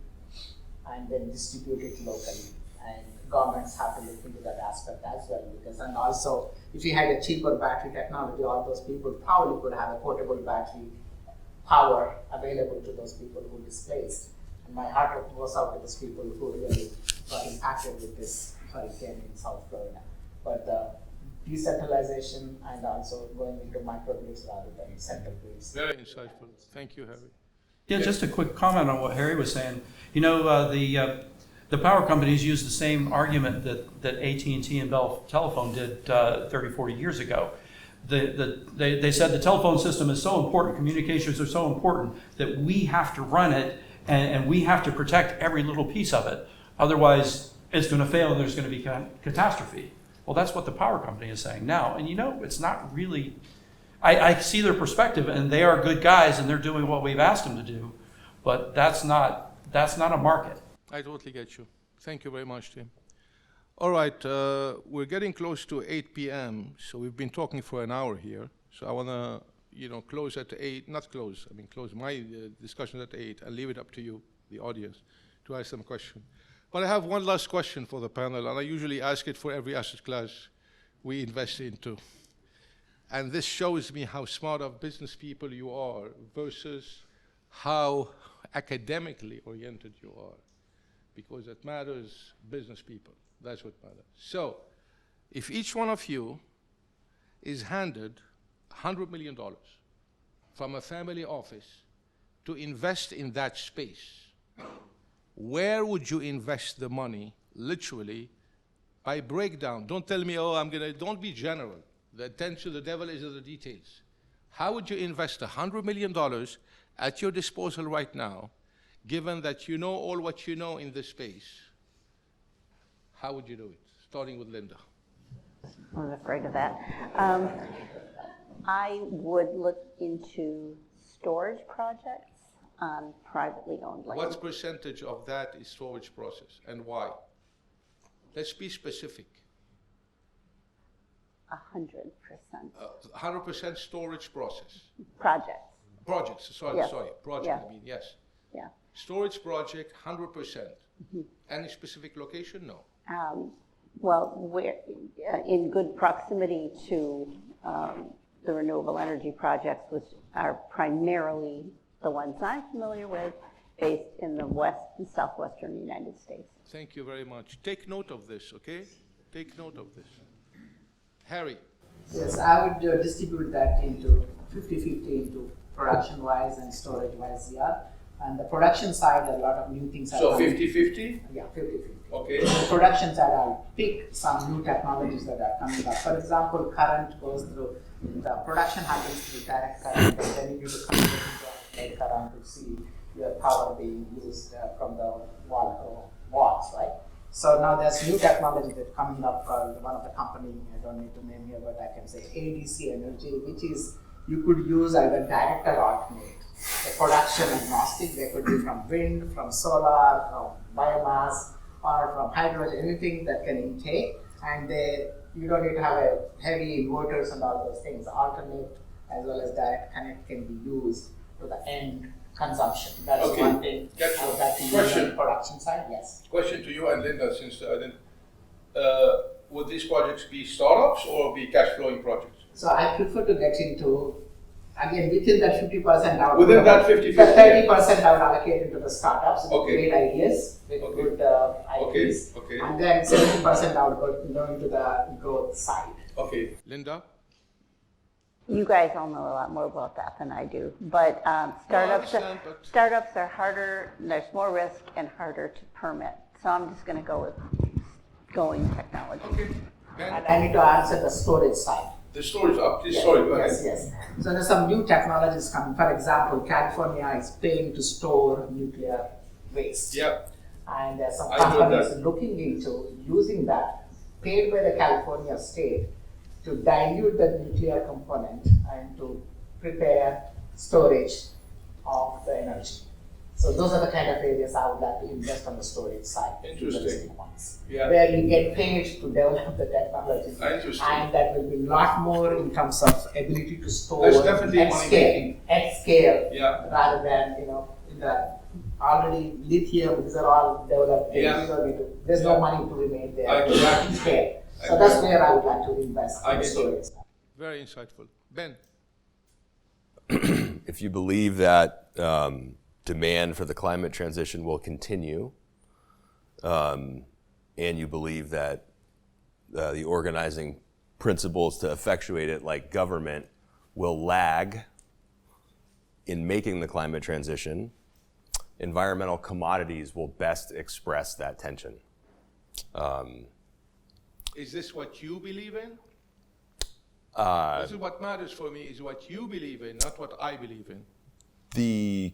and then distribute it locally. And governments have to look into that aspect as well, and also if we had a cheaper battery technology, all those people probably could have a portable battery power available to those people who are displaced. And my heart goes out to those people who really got impacted with this hurricane in South Florida. But decentralization and also going into microgrids rather than central grids. very insightful. Thank you, Harry. Yeah, just a quick comment on what Harry was saying. You know, the power companies use the same argument that AT&T and Bell Telephone did 30, 40 years ago. They said the telephone system is so important, communications are so important, that we have to run it and we have to protect every little piece of it. Otherwise, it's going to fail and there's going to be catastrophe. Well, that's what the power company is saying now. And you know, it's not really... I see their perspective, and they are good guys, and they're doing what we've asked them to do, but that's not a market. I totally get you. Thank you very much, Tim. All right, we're getting close to 8 p.m., so we've been talking for an hour here. So I want to, close at 8, not close, I mean close my discussion at 8 and leave it up to you, the audience, to ask some question. But I have one last question for the panel, and I usually ask it for every asset class we invest into. And this shows me how smart of business people you are versus how academically oriented you are. Because it matters, business people, that's what matters. So, if each one of you is handed $100 million from a family office to invest in that space, where would you invest the money, literally, by breakdown? Don't tell me, don't be general. The attention, the devil is in the details. How would you invest $100 million at your disposal right now, given that you know all what you know in this space? How would you do it? Starting with Linda. I was afraid of that. I would look into storage projects on privately owned land. What percentage of that is storage process and why? Let's be specific. 100% 100% storage process. projects. Projects, sorry, Yes. project, Yeah. I mean, yes. Yeah. Storage project, 100%. Any specific location? No. Well, we're in good proximity to the renewable energy projects, which are primarily the ones I'm familiar with, based in the west and southwestern United States. Thank you very much. Take note of this, okay? Take note of this. Harry, Yes, I would distribute that into 50-50 into production-wise and storage-wise, yeah. And the production side, a lot of new things are so coming. 50-50? Yeah, 50-50. Okay. The production side, I'll pick some new technologies that are coming up. For example, current goes through, the production happens through direct current, and then you need to convert it into alternating current to see your power being used from the watts, right? So now there's new technology that's coming up. One of the company, I don't need to name here, but I can say ADC Energy, which is you could use either direct or alternate. The production agnostic, they could be from wind, from solar, from biomass, or from hydrogen, anything that can intake, and you don't need to have a heavy inverters and all those things. Alternate as well as direct connect can be used to the end consumption. That's Okay. one thing. Gotcha. That you use Question. on the production side, yes. Question to you and Linda, since I didn't. Would these projects be startups or be cash flowing projects? So I prefer to get into, again, within that 50%, I would Within put that about 50-50, the 30% I would allocate into the startups with Okay. great ideas, with Okay. good IPs. Okay. And then 70% I would go into the growth side. Okay. Linda? You guys all know a lot more about that than I do, but startups, understand, but- startups are harder, there's more risk and harder to permit. So I'm just going to go with going technology. Okay. And Ben? I need to answer the storage side. The storage up, please, Yes, sorry, go yes, ahead. yes. So there's some new technologies coming. For example, California is paying to store nuclear waste. Yeah. And there's some I heard companies that. looking into using that, paid by the California state, to dilute the nuclear component and to prepare storage of the energy. So those are the kind of areas I would like to invest on the storage side. Interesting. Interesting ones. Yeah. Where you get paid to develop the technology. Interesting. And that will be a lot more in terms of ability to store There's definitely at money scale, making. at scale, Yeah. rather than, in the already lithium, these are all developed things. Yeah. You don't need to, there's no money to be made there. I get it. Scale. I So get that's it. where I would like to invest I in get you. storage. Very insightful. Ben? If you believe that demand for the climate transition will continue, and you believe that the organizing principles to effectuate it, like government, will lag in making the climate transition, environmental commodities will best express that tension. Is this what you believe in? This is what matters for me, is what you believe in, not what I believe in. The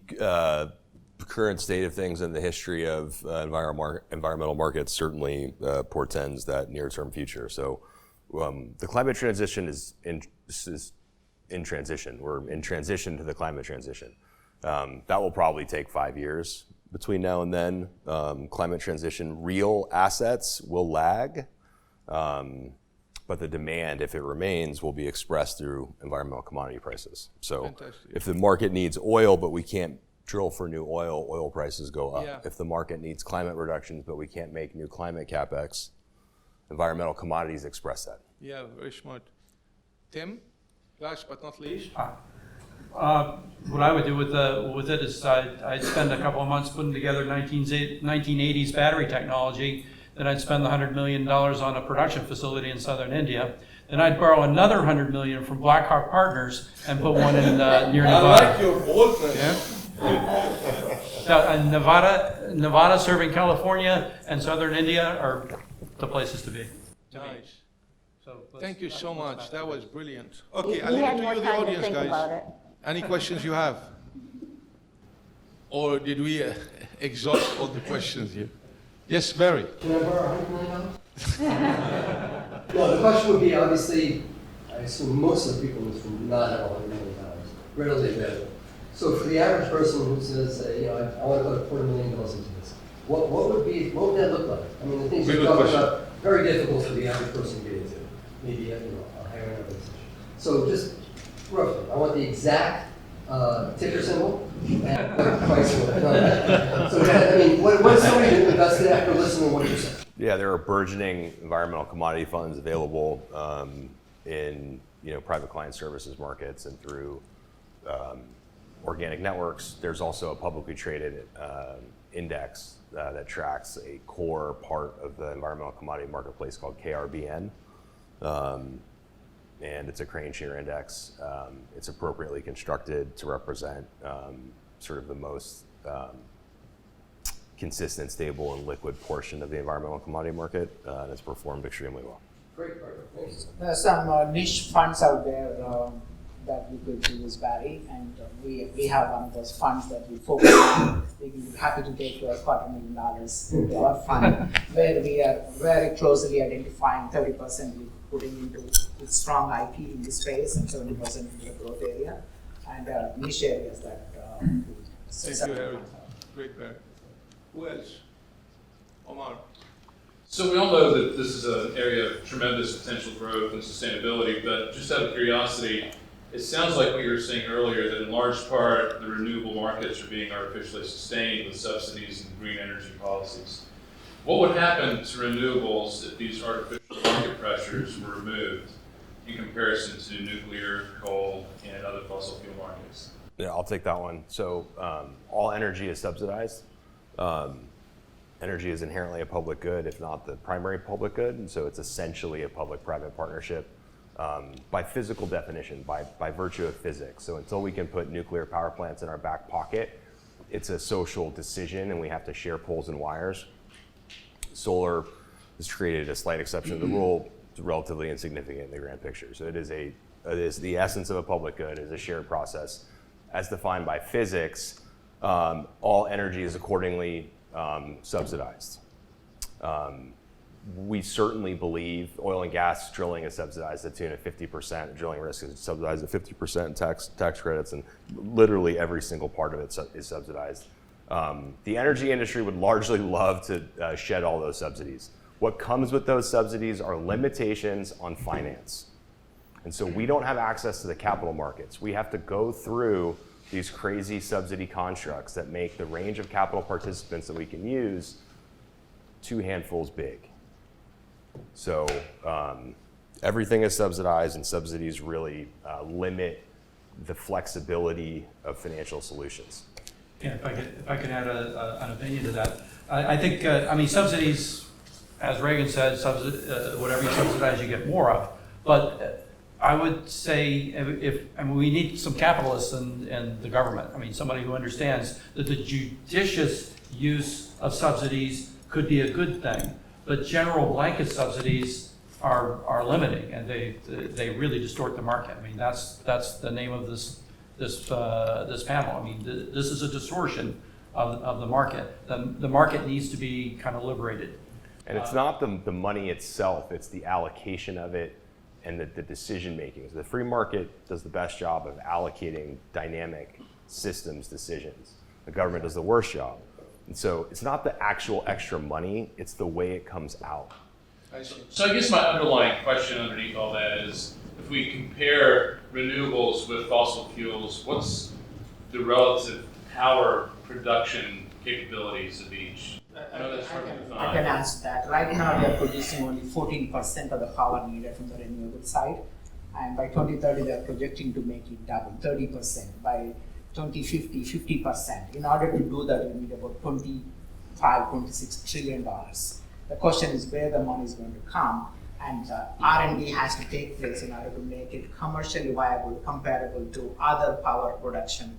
current state of things and the history of environmental markets certainly portends that near-term future. So the climate transition is in transition. We're in transition to the climate transition. That will probably take 5 years between now and then. Climate transition, real assets will lag. But the demand, if it remains, will be expressed through environmental commodity prices. So Fantastic. if the market needs oil, but we can't drill for new oil, oil prices go up. Yeah. If the market needs climate reductions, but we can't make new climate capex, environmental commodities express that. Yeah, very smart. Tim, last but not least. What I would do with it is I'd spend a couple of months putting together 1980s battery technology. Then I'd spend the $100 million on a production facility in southern India. Then I'd borrow another $100 million from Blackhawk Partners and put one in near I Nevada. like your boldness. Nevada serving California and southern India are the places to be. Nice. So Thank you so much. that's That was brilliant. We Okay, I'll leave it had to more you, the time to audience, think about guys. it. Any questions you have? Or did we exhaust all the questions here? Yes, Barry. Can I borrow $100 million? Well, the question would be, obviously, I assume most of the people in this room do not have $100 million readily available. So for the average person who says, I want to put $250,000 into this, what would that look like? I mean, the things Very you're good talking question. about, very difficult for the average person to get into. Maybe, higher urbanization. So just roughly, I want the exact ticker symbol and what price will it. So I mean, what is somebody who invested after listening to what you said? Yeah, there are burgeoning environmental commodity funds available in private client services markets and through organic networks. There's also a publicly traded index that tracks a core part of the environmental commodity marketplace called KRBN. And it's a crane share index. It's appropriately constructed to represent sort of the most consistent, stable, and liquid portion of the environmental commodity market, and it's performed extremely well. Great, perfect. Thanks. There are some niche funds out there that we could use, Barry, and we have one of those funds that we focus on. We'd be happy to take $250,000 into our fund, where we are very closely identifying 30% we putting into with strong IP in the space and 70% into the growth area and niche areas that. Thank you, Harry. Great, Barry. Who else? Omar. So we all know that this is an area of tremendous potential growth and sustainability, but just out of curiosity, it sounds like what you were saying earlier, that in large part, the renewable markets are being artificially sustained with subsidies and green energy policies. What would happen to renewables if these artificial market pressures were removed in comparison to nuclear, coal, and other fossil fuel markets? Yeah, I'll take that one. So all energy is subsidized. Energy is inherently a public good, if not the primary public good, and so it's essentially a public-private partnership by physical definition, by virtue of physics. So until we can put nuclear power plants in our back pocket, it's a social decision, and we have to share poles and wires. Solar has created a slight exception to the rule. It's relatively insignificant in the grand picture. So it is the essence of a public good, is a shared process. As defined by physics, all energy is accordingly subsidized. We certainly believe oil and gas drilling is subsidized at the tune of 50%. Drilling risk is subsidized at 50% tax credits, and literally every single part of it is subsidized. The energy industry would largely love to shed all those subsidies. What comes with those subsidies are limitations on finance. And so we don't have access to the capital markets. We have to go through these crazy subsidy constructs that make the range of capital participants that we can use 2 handfuls big. So everything is subsidized, and subsidies really limit the flexibility of financial solutions. Yeah, if I could add an opinion to that. I think, I mean, subsidies, as Reagan said, whatever you subsidize, you get more of. But I would say we need some capitalists in the government. I mean, somebody who understands that the judicious use of subsidies could be a good thing, but general blanket subsidies are limiting, and they really distort the market. I mean, that's the name of this panel. I mean, this is a distortion of the market. The market needs to be kind of liberated. And it's not the money itself, it's the allocation of it and the decision making. So the free market does the best job of allocating dynamic systems decisions. The government does the worst job. And so it's not the actual extra money, it's the way it comes out. So I guess my underlying question underneath all that is, if we compare renewables with fossil fuels, what's the relative power production capabilities of each? I know that's hard to define. I can answer that. Right now, they are producing only 14% of the power needed from the renewable side, and by 2030, they are projecting to make it double, 30%. By 2050, 50%. In order to do that, we need about $25, $26 trillion. The question is where the money is going to come, and R&D has to take place in order to make it commercially viable, comparable to other power production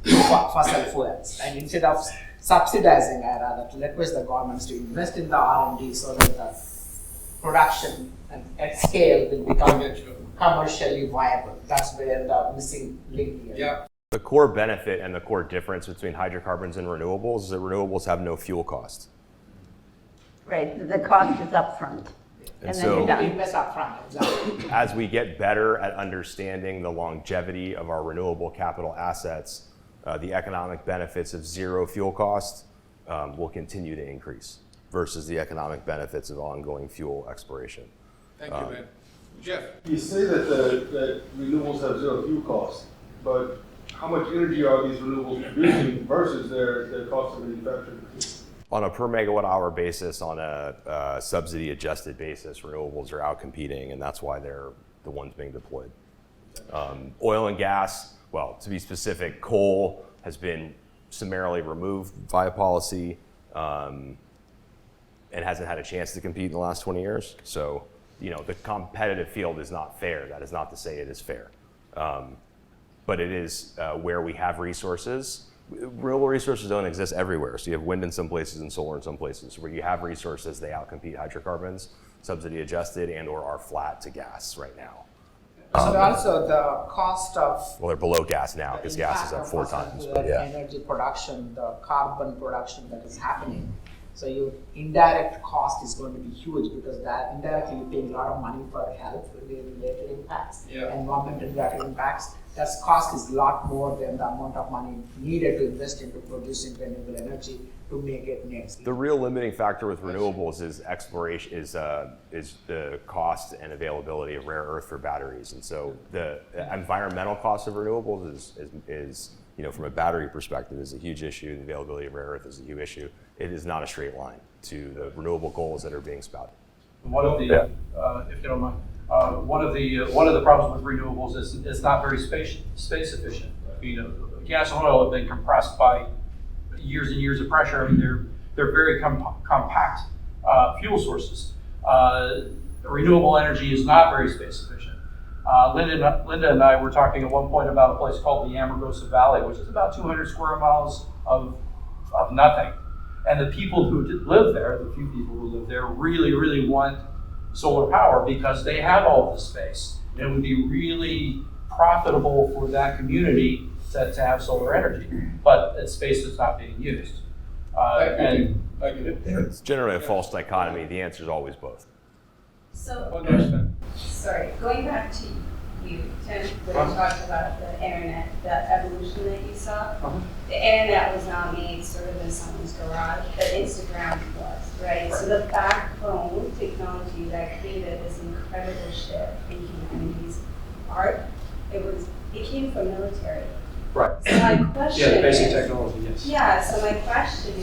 fossil fuels. And instead of subsidizing, I rather request the governments to invest in the R&D so that the production and at scale will become commercially viable. That's where the missing link here. Yeah. The core benefit and the core difference between hydrocarbons and renewables is that renewables have no fuel cost. Right, the cost is upfront. And then so- you're done. Invest upfront, exactly. As we get better at understanding the longevity of our renewable capital assets, the economic benefits of zero fuel cost will continue to increase versus the economic benefits of ongoing fuel exploration. Thank you, man. Jeff? You say that renewables have zero fuel cost, but how much energy are these renewables producing versus their cost of manufacturing? On a per megawatt hour basis, on a subsidy adjusted basis, renewables are out competing, and that's why they're the ones being deployed. Oil and gas, well, to be specific, coal has been summarily removed via policy and hasn't had a chance to compete in the last 20 years. So, you know, the competitive field is not fair. That is not to say it is fair. But it is where we have resources. Renewable resources don't exist everywhere. So you have wind in some places and solar in some places. Where you have resources, they outcompete hydrocarbons, subsidy adjusted, and or are flat to gas right now. So also the cost of Well, they're below gas now because gas is up 4 times. But yeah. energy production, the carbon production that is happening. So your indirect cost is going to be huge because that indirectly you pay a lot of money for health related impacts, environmental related impacts. That cost is a lot more than the amount of money needed to invest into producing renewable energy to make it net zero. The real limiting factor with renewables is exploration, is the cost and availability of rare earth for batteries. And so the environmental cost of renewables is you know, from a battery perspective, is a huge issue. The availability of rare earth is a huge issue. It is not a straight line to the renewable goals that are being spouted. One of the, if you don't mind, one of the problems with renewables is it's not very space efficient. You know, gas and oil have been compressed by years and years of pressure. I mean, they're very compact fuel sources. Renewable energy is not very space efficient. Linda and I were talking at one point about a place called the Amargosa Valley, which is about 200 square miles of nothing. And the people who live there, the few people who live there, really, really want solar power because they have all this space. And it would be really profitable for that community to have solar energy. But it's space that's not being used. It's generally a false dichotomy. The answer is always both. So, sorry, going back to you, Tim, when you talked about the internet, the evolution that you saw, the internet was not made sort of in someone's garage, but Instagram was, right? So the backbone technology that created this incredible shift in humanity's art, it came from military. Right. So my question the basic is, technology, yes. Yeah, so my question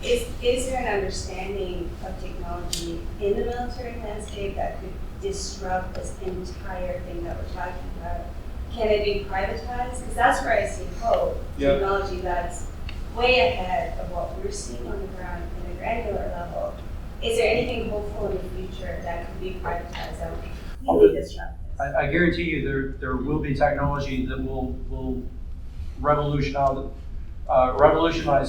is there an understanding of technology in the military landscape that could disrupt this entire thing that we're talking about? Can it be privatized? Because that's where I see hope. Technology that's way ahead of what we're seeing on the ground in a granular level. Is there anything hopeful in the future that could be privatized that would really disrupt this? I guarantee you there will be technology that will revolutionize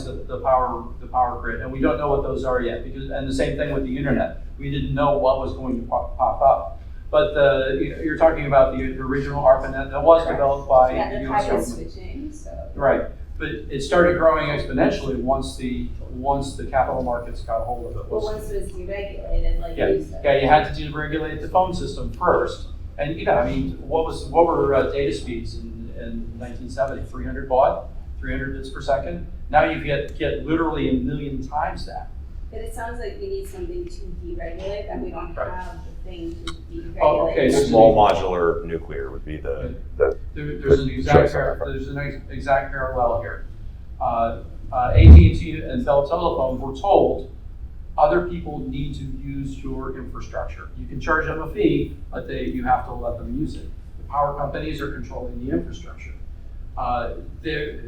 the power grid, and we don't know what those are yet. And the same thing with the internet, we didn't know what was going to pop up. But you're talking about the original ARPANET that was developed by the U.S. packet government. switching, so. Right, but it started growing exponentially once the capital markets got hold of it. Well, once it was deregulated, like you said. Yeah, you had to deregulate the phone system first, and I mean, what were data speeds in 1970? 300 baud, 300 bits per second. Now you get literally a million times that. But it sounds like we need something to deregulate, and we don't have the thing to deregulate. Oh, okay. Small modular nuclear would be There's an exact parallel here. AT&T and Bell Telephone were told other people need to use your infrastructure. You can charge them a fee, but you have to let them use it. The power companies are controlling the infrastructure. It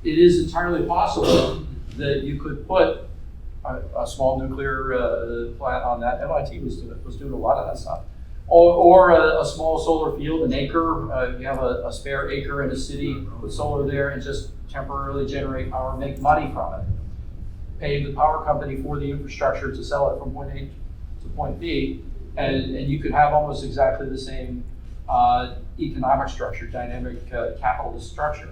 is entirely possible that you could put a small nuclear plant on that. MIT was doing a lot of that stuff. Or a small solar field, an acre. You have a spare acre in a city with solar there and just temporarily generate power, make money from it. Pay the power company for the infrastructure to sell it from point A to point B, and you could have almost exactly the same economic structure, dynamic capitalist structure.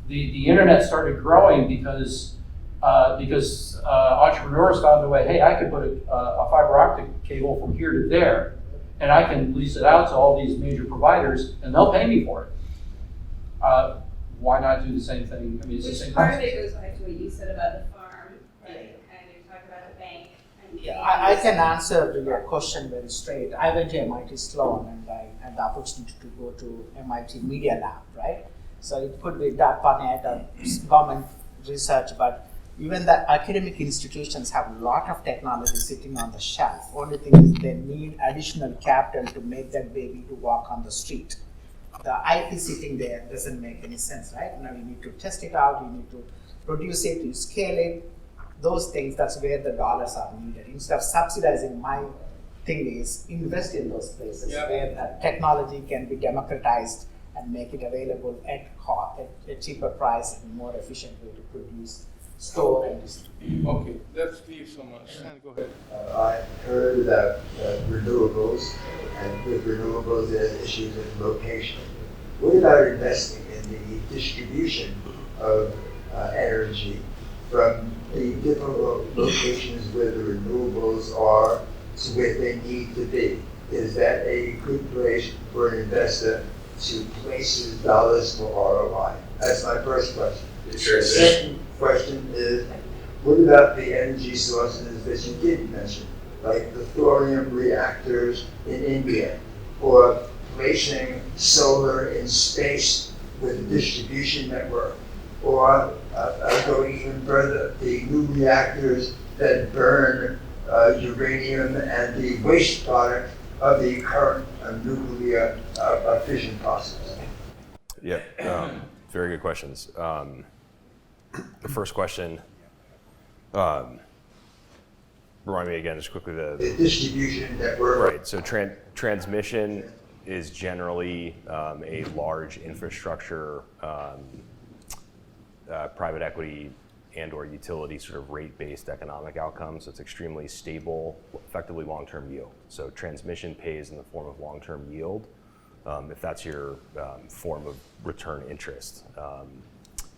The internet started growing because entrepreneurs found a way, hey, I could put a fiber optic cable from here to there, and I can lease it out to all these major providers, and they'll pay me for it. Why not do the same thing? I mean, it's the same Part of concept. it goes back to what you said about the farm, and you talk about the bank. And Yeah, I can answer your question very straight. I went to MIT Sloan and I had the opportunity to go to MIT Media Lab, right? So it could be DARPANET or government research, but even the academic institutions have a lot of technology sitting on the shelf. Only thing is they need additional capital to make that baby to walk on the street. The IP sitting there doesn't make any sense, right? Now you need to test it out, you need to produce it, you scale it. Those things, that's where the dollars are needed. Instead of subsidizing, my thing is invest in those places where the technology can be democratized and make it available at cost, at a cheaper price and more efficient way to produce, store, and distribute. Okay, let's leave some. Go ahead. I heard about renewables, and with renewables there's issues of location. What about investing in the distribution of energy from the different locations where the renewables are to where they need to be? Is that a good place for an investor to place his dollars for ROI? That's my first question. The second question is, what about the energy sources that you did mention, like the thorium reactors in India, or placing solar in space with a distribution network, or going even further, the new reactors that burn uranium and the waste product of the current nuclear fission process? Yeah, very good questions. The first question, remind me again, just quickly, The distribution network. right, so transmission is generally a large infrastructure, private equity and or utility sort of rate-based economic outcome. So it's extremely stable, effectively long-term yield. So transmission pays in the form of long-term yield, if that's your form of return interest.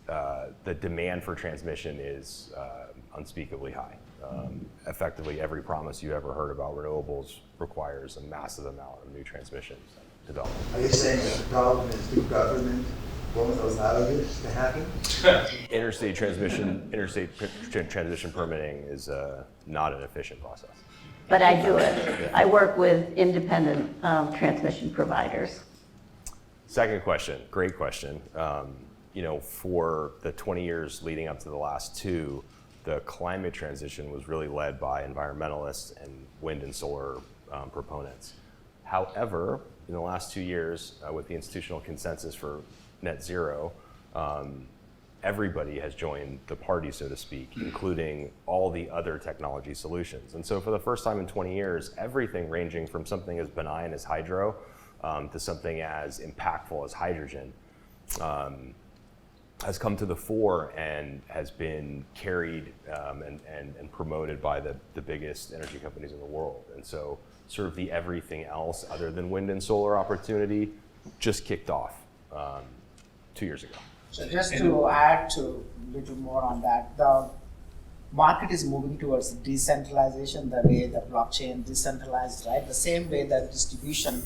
The demand for transmission is unspeakably high. Effectively, every promise you ever heard about renewables requires a massive amount of new transmission development. Are you saying that the problem is the government won't allow this to happen? Interstate transition permitting is not an efficient process. But I do it. I work with independent transmission providers. Second question, great question. For the 20 years leading up to the last two, the climate transition was really led by environmentalists and wind and solar proponents. However, in the last 2 years, with the institutional consensus for net zero, everybody has joined the party, so to speak, including all the other technology solutions. And so for the first time in 20 years, everything ranging from something as benign as hydro to something as impactful as hydrogen has come to the fore and has been carried and promoted by the biggest energy companies in the world. And so sort of the everything else other than wind and solar opportunity just kicked off 2 years ago. So just to add to a little more on that, the market is moving towards decentralization, the way the blockchain decentralized, right? The same way that distribution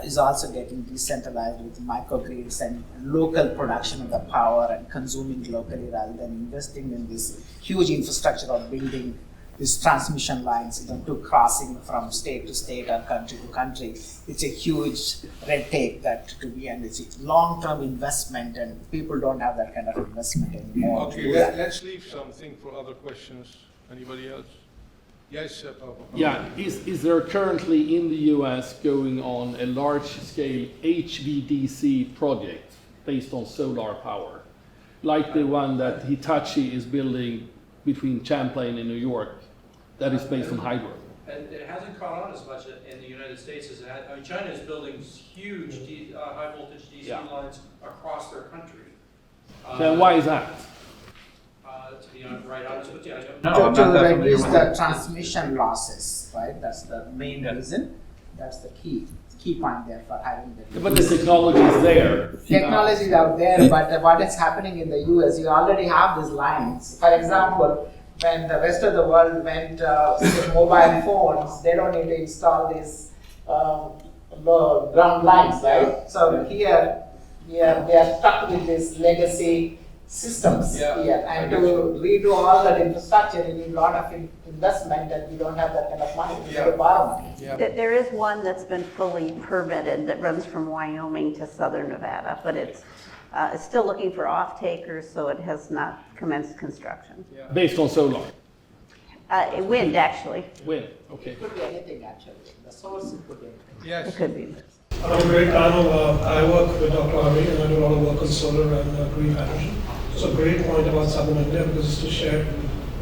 is also getting decentralized with microgrids and local production of the power and consuming locally rather than investing in this huge infrastructure of building these transmission lines to crossing from state to state or country to country. It's a huge red tape and it's a long-term investment, and people don't have that kind of investment anymore. Okay, let's leave something for other questions. Anybody else? Yes, Pablo. Yeah, is there currently in the US going on a large-scale HVDC project based on solar power, like the one that Hitachi is building between Champlain and New York, that is based on hydro? And it hasn't caught on as much in the United States as it had. I mean, China is building huge high voltage DC lines across their country. Then why is that? To be right honest with you, I don't know. To reduce the transmission losses, right? That's the main reason. That's the key point there for having the. But the technology is there. Technology is out there, but what is happening in the US, you already have these lines. For example, when the rest of the world went with mobile phones, they don't need to install these ground lines, right? So here we are stuck with this legacy systems Yeah, here, I and get to you. redo all that infrastructure, you need a lot of investment, and we don't have that kind of money. We Yeah. need to borrow money. There is one that's been fully permitted that runs from Wyoming to southern Nevada, but it's still looking for off-takers, so it has not commenced construction. Based on solar, Wind, actually, wind, okay. It could be anything, actually. The source, it could be anything. it could be. I'm Greg Kano. I work with Dr. Hari and I do a lot of work on solar and green hydrogen. So great point about Southern India, because just to share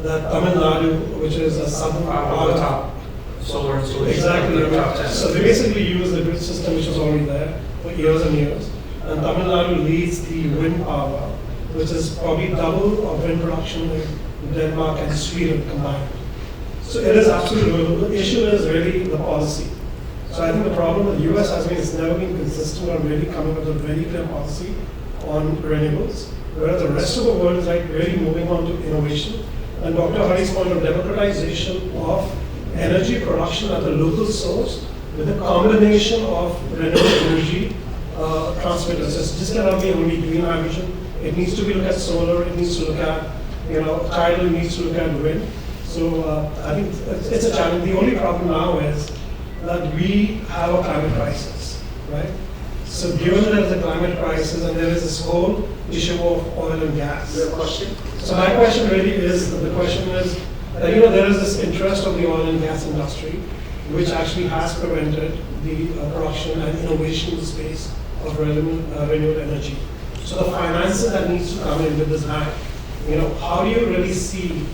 that Tamil Nadu, which is a southern part of top solar installation. exactly. Top 10. So they basically use the grid system which was already there for years and years. And Tamil Nadu leads the wind power, which is probably double of wind production in Denmark and Sweden combined. So it is absolutely doable. The issue is really the policy. So I think the problem with the US has been it's never been consistent on really coming up with a very clear policy on renewables, whereas the rest of the world is like really moving on to innovation. And Dr. Hari's point of democratization of energy production at the local source with a combination of renewable energy transmitters. It just cannot be only green hydrogen. It needs to be looked at solar. It needs to look at tidal. It needs to look at wind. So I think it's a challenge. The only problem now is that we have a climate crisis, right? So given that there is a climate crisis and there is this whole issue of oil and gas. Your question? So my question really is, the question is, there is this interest of the oil and gas industry, which actually has prevented the production and innovation in the space of renewable energy. So the finances that needs to come in with this bank, how do you really see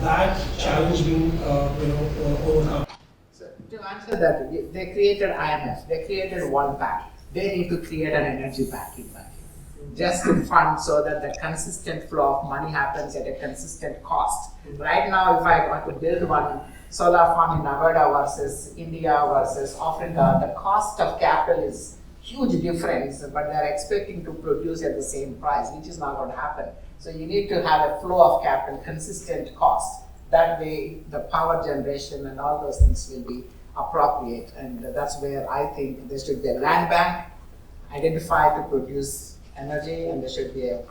that challenge being, overcome? So to answer that, they created IMF, they created World Bank. They need to create an energy banking bank, just to fund so that the consistent flow of money happens at a consistent cost. Right now, if I want to build one solar farm in Nevada versus India versus Africa, the cost of capital is huge difference, but they're expecting to produce at the same price, which is not going to happen. So you need to have a flow of capital, consistent cost. That way, the power generation and all those things will be appropriate, and that's where I think there should be a land bank identified to produce energy, and there should be a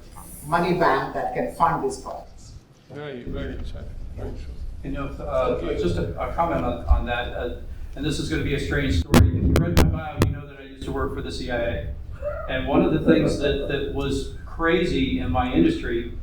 money bank that can fund these projects. Very, very exciting. Very true. Just a comment on that, and this is going to be a strange story. If you read my bio, you know that I used to work for the CIA. And one of the things that was crazy in my industry,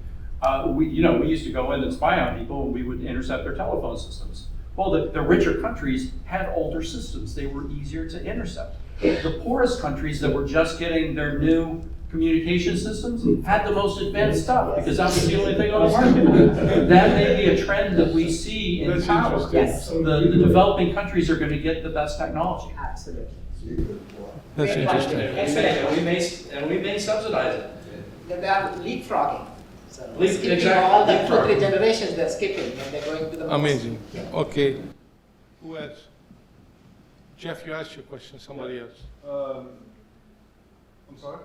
we used to go in and spy on people, and we would intercept their telephone systems. Well, the richer countries had older systems. They were easier to intercept. The poorest countries that were just getting their new communication systems had the most advanced stuff, because that was the only thing on the market. That may be a trend that we see in power. Yes. The developing countries are going to get the best technology. Absolutely. That's interesting. And we may subsidize it. They are leapfrogging. So skipping exactly. all the 2-3 generations, they're skipping, and they're going to the most. Amazing. Okay. Who else? Jeff, you asked your question. Somebody else. I'm sorry?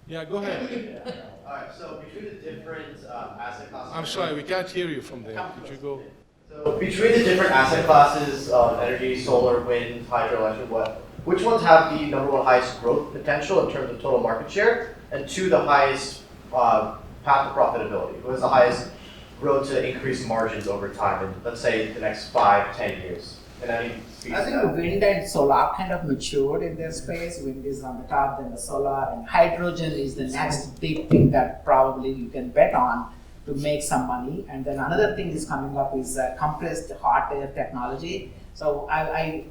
Yeah, go ahead. All right, so between the different asset classes. I'm sorry, we can't hear you from there. Could you go? So between the different asset classes of energy, solar, wind, hydroelectric, which ones have the number one highest growth potential in terms of total market share, and two, the highest path to profitability? Who has the highest road to increase margins over time in, let's say, the next 5-10 years? And I think wind and solar kind of matured in their space. Wind is on the top, then the solar, and hydrogen is the next big thing that probably you can bet on to make some money. And then another thing is coming up is compressed hot air technology. So I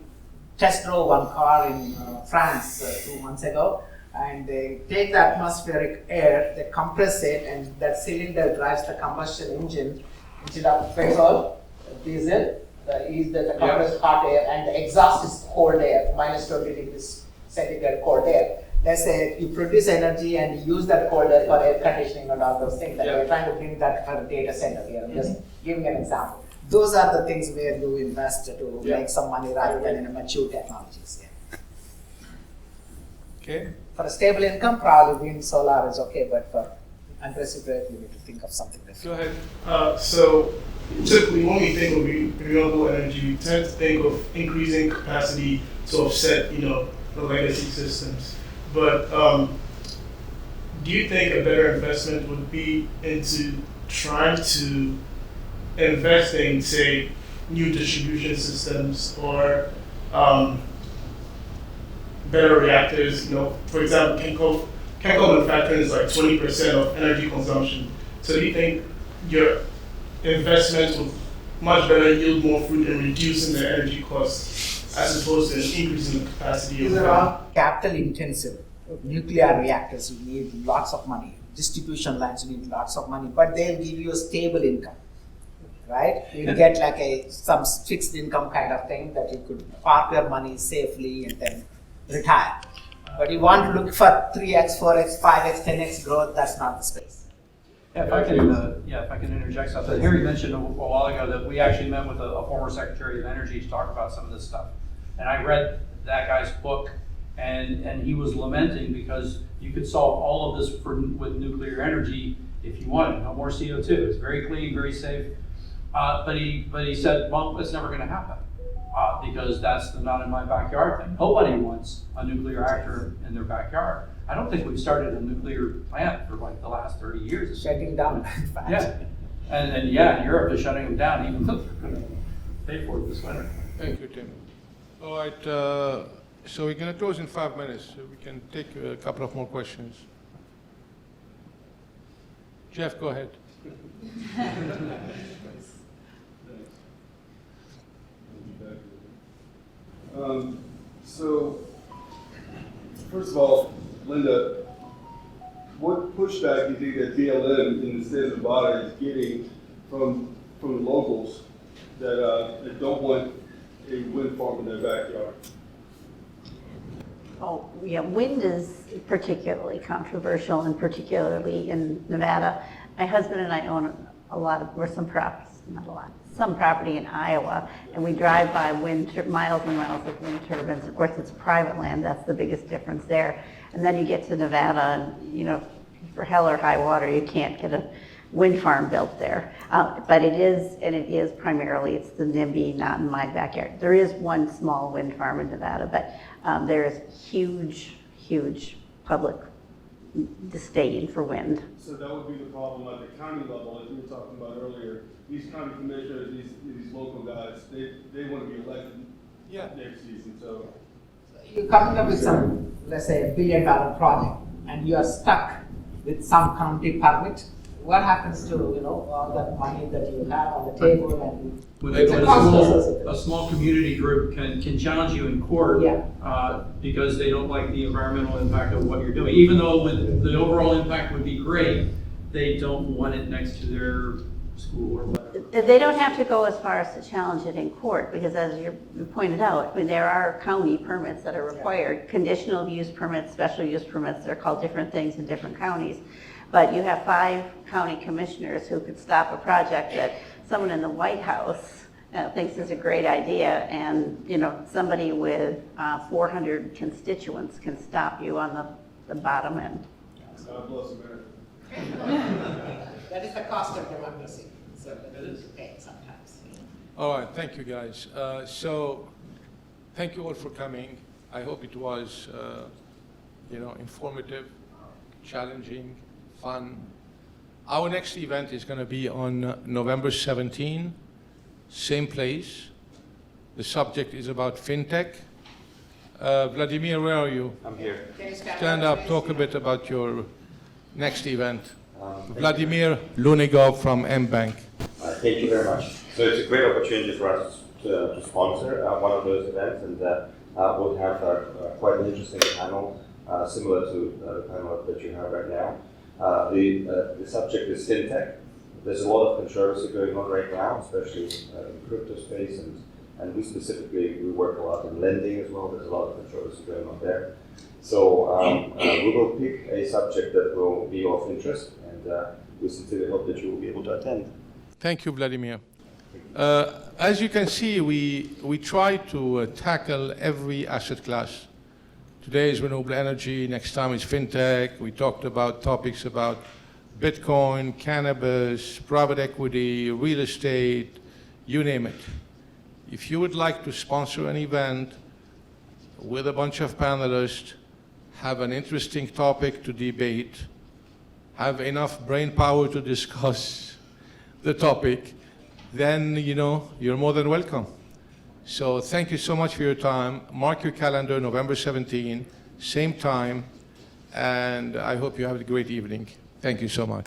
test drove one car in France 2 months ago, and they take the atmospheric air, they compress it, and that cylinder drives the combustion engine instead of petrol, diesel. The compressed hot air, and the exhaust is cold air, minus 20 degrees centigrade cold air. Let's say you produce energy and you use that cold air for air conditioning and all those things. That we're trying to bring that for a data center here. I'm just giving an example. Those are the things where you invest to make some money rather than in a mature technologies. Okay. For a stable income, probably wind, solar is okay, but for aggressive rate, you need to think of something different. Go ahead. So typically when we think of renewable energy, we tend to think of increasing capacity to offset, the legacy systems. But do you think a better investment would be into trying to invest in, say, new distribution systems or better reactors? You know, for example, chemical manufacturing is like 20% of energy consumption. So do you think your investment would much better yield more fruit in reducing the energy costs as opposed to increasing the capacity of These are all capital intensive. Nuclear reactors, you need lots of money. Distribution lines, you need lots of money, but they'll give you a stable income, right? You get like some fixed income kind of thing that you could park your money safely and then retire. But you want to look for 3x, 4x, 5x, 10x growth, that's not the space. Yeah, if I can interject something. Harry mentioned a while ago that we actually met with a former Secretary of Energy to talk about some of this stuff. And I read that guy's book, and he was lamenting because you could solve all of this with nuclear energy if you wanted. No more CO2. It's very clean, very safe. But he said, well, it's never going to happen because that's the not in my backyard thing. Nobody wants a nuclear reactor in their backyard. I don't think we've started a nuclear plant for like the last 30 years. It's shutting down. Yeah. And yeah, Europe is shutting them down even though they're going to pay for it this winter. Thank you, Tim. All right, so we're going to close in 5 minutes. So we can take a couple of more questions. Jeff, go ahead. So, first of all, Linda, what pushback do you think that BLM in the state of Nevada is getting from the locals that don't want a wind farm in their backyard? Oh, yeah, wind is particularly controversial, and particularly in Nevada. My husband and I own some property in Iowa, and we drive by miles and miles of wind turbines. Of course, it's private land, that's the biggest difference there. And then you get to Nevada, and you know, for hell or high water, you can't get a wind farm built there. But it is primarily, it's the NIMBY, not in my backyard. There is one small wind farm in Nevada, but there is huge public disdain for wind. So that would be the problem at the county level, as we were talking about earlier. These county commissioners, these local guys, they want to be elected next season. So You're coming up with some, let's say, $1 billion project, and you are stuck with some county permit. What happens to all that money that you have on the table? And a small community group can challenge you in court because they don't like the environmental impact of what you're doing. Even though the overall impact would be great, they don't want it next to their school or whatever. They don't have to go as far as to challenge it in court, because as you pointed out, there are county permits that are required. Conditional use permits, special use permits, they're called different things in different counties. But you have 5 county commissioners who could stop a project that someone in the White House thinks is a great idea, and somebody with 400 constituents can stop you on the bottom end. God bless America. that is the cost of democracy. So it is paid sometimes. All right, thank you guys. So thank you all for coming. I hope it was informative, challenging, fun. Our next event is going to be on November 17, same place. The subject is about fintech. Vladimir, where are you? I'm here. Stand up, talk a bit about your next event. Vladimir Lunigov from mBank. Thank you very much. So it's a great opportunity for us to sponsor one of those events, and we'll have quite an interesting panel, similar to the panel that you have right now. The subject is fintech. There's a lot of controversy going on right now, especially in the crypto space, and we work a lot in lending as well. There's a lot of controversy going on there. So we will pick a subject that will be of interest, and we sincerely hope that you will be able to attend. Thank you, Vladimir. As you can see, we try to tackle every asset class. Today is renewable energy, next time is fintech. We talked about topics about Bitcoin, cannabis, private equity, real estate, you name it. If you would like to sponsor an event with a bunch of panelists, have an interesting topic to debate, have enough brain power to discuss the topic, then you're more than welcome. So thank you so much for your time. Mark your calendar, November 17, same time, and I hope you have a great evening. Thank you so much.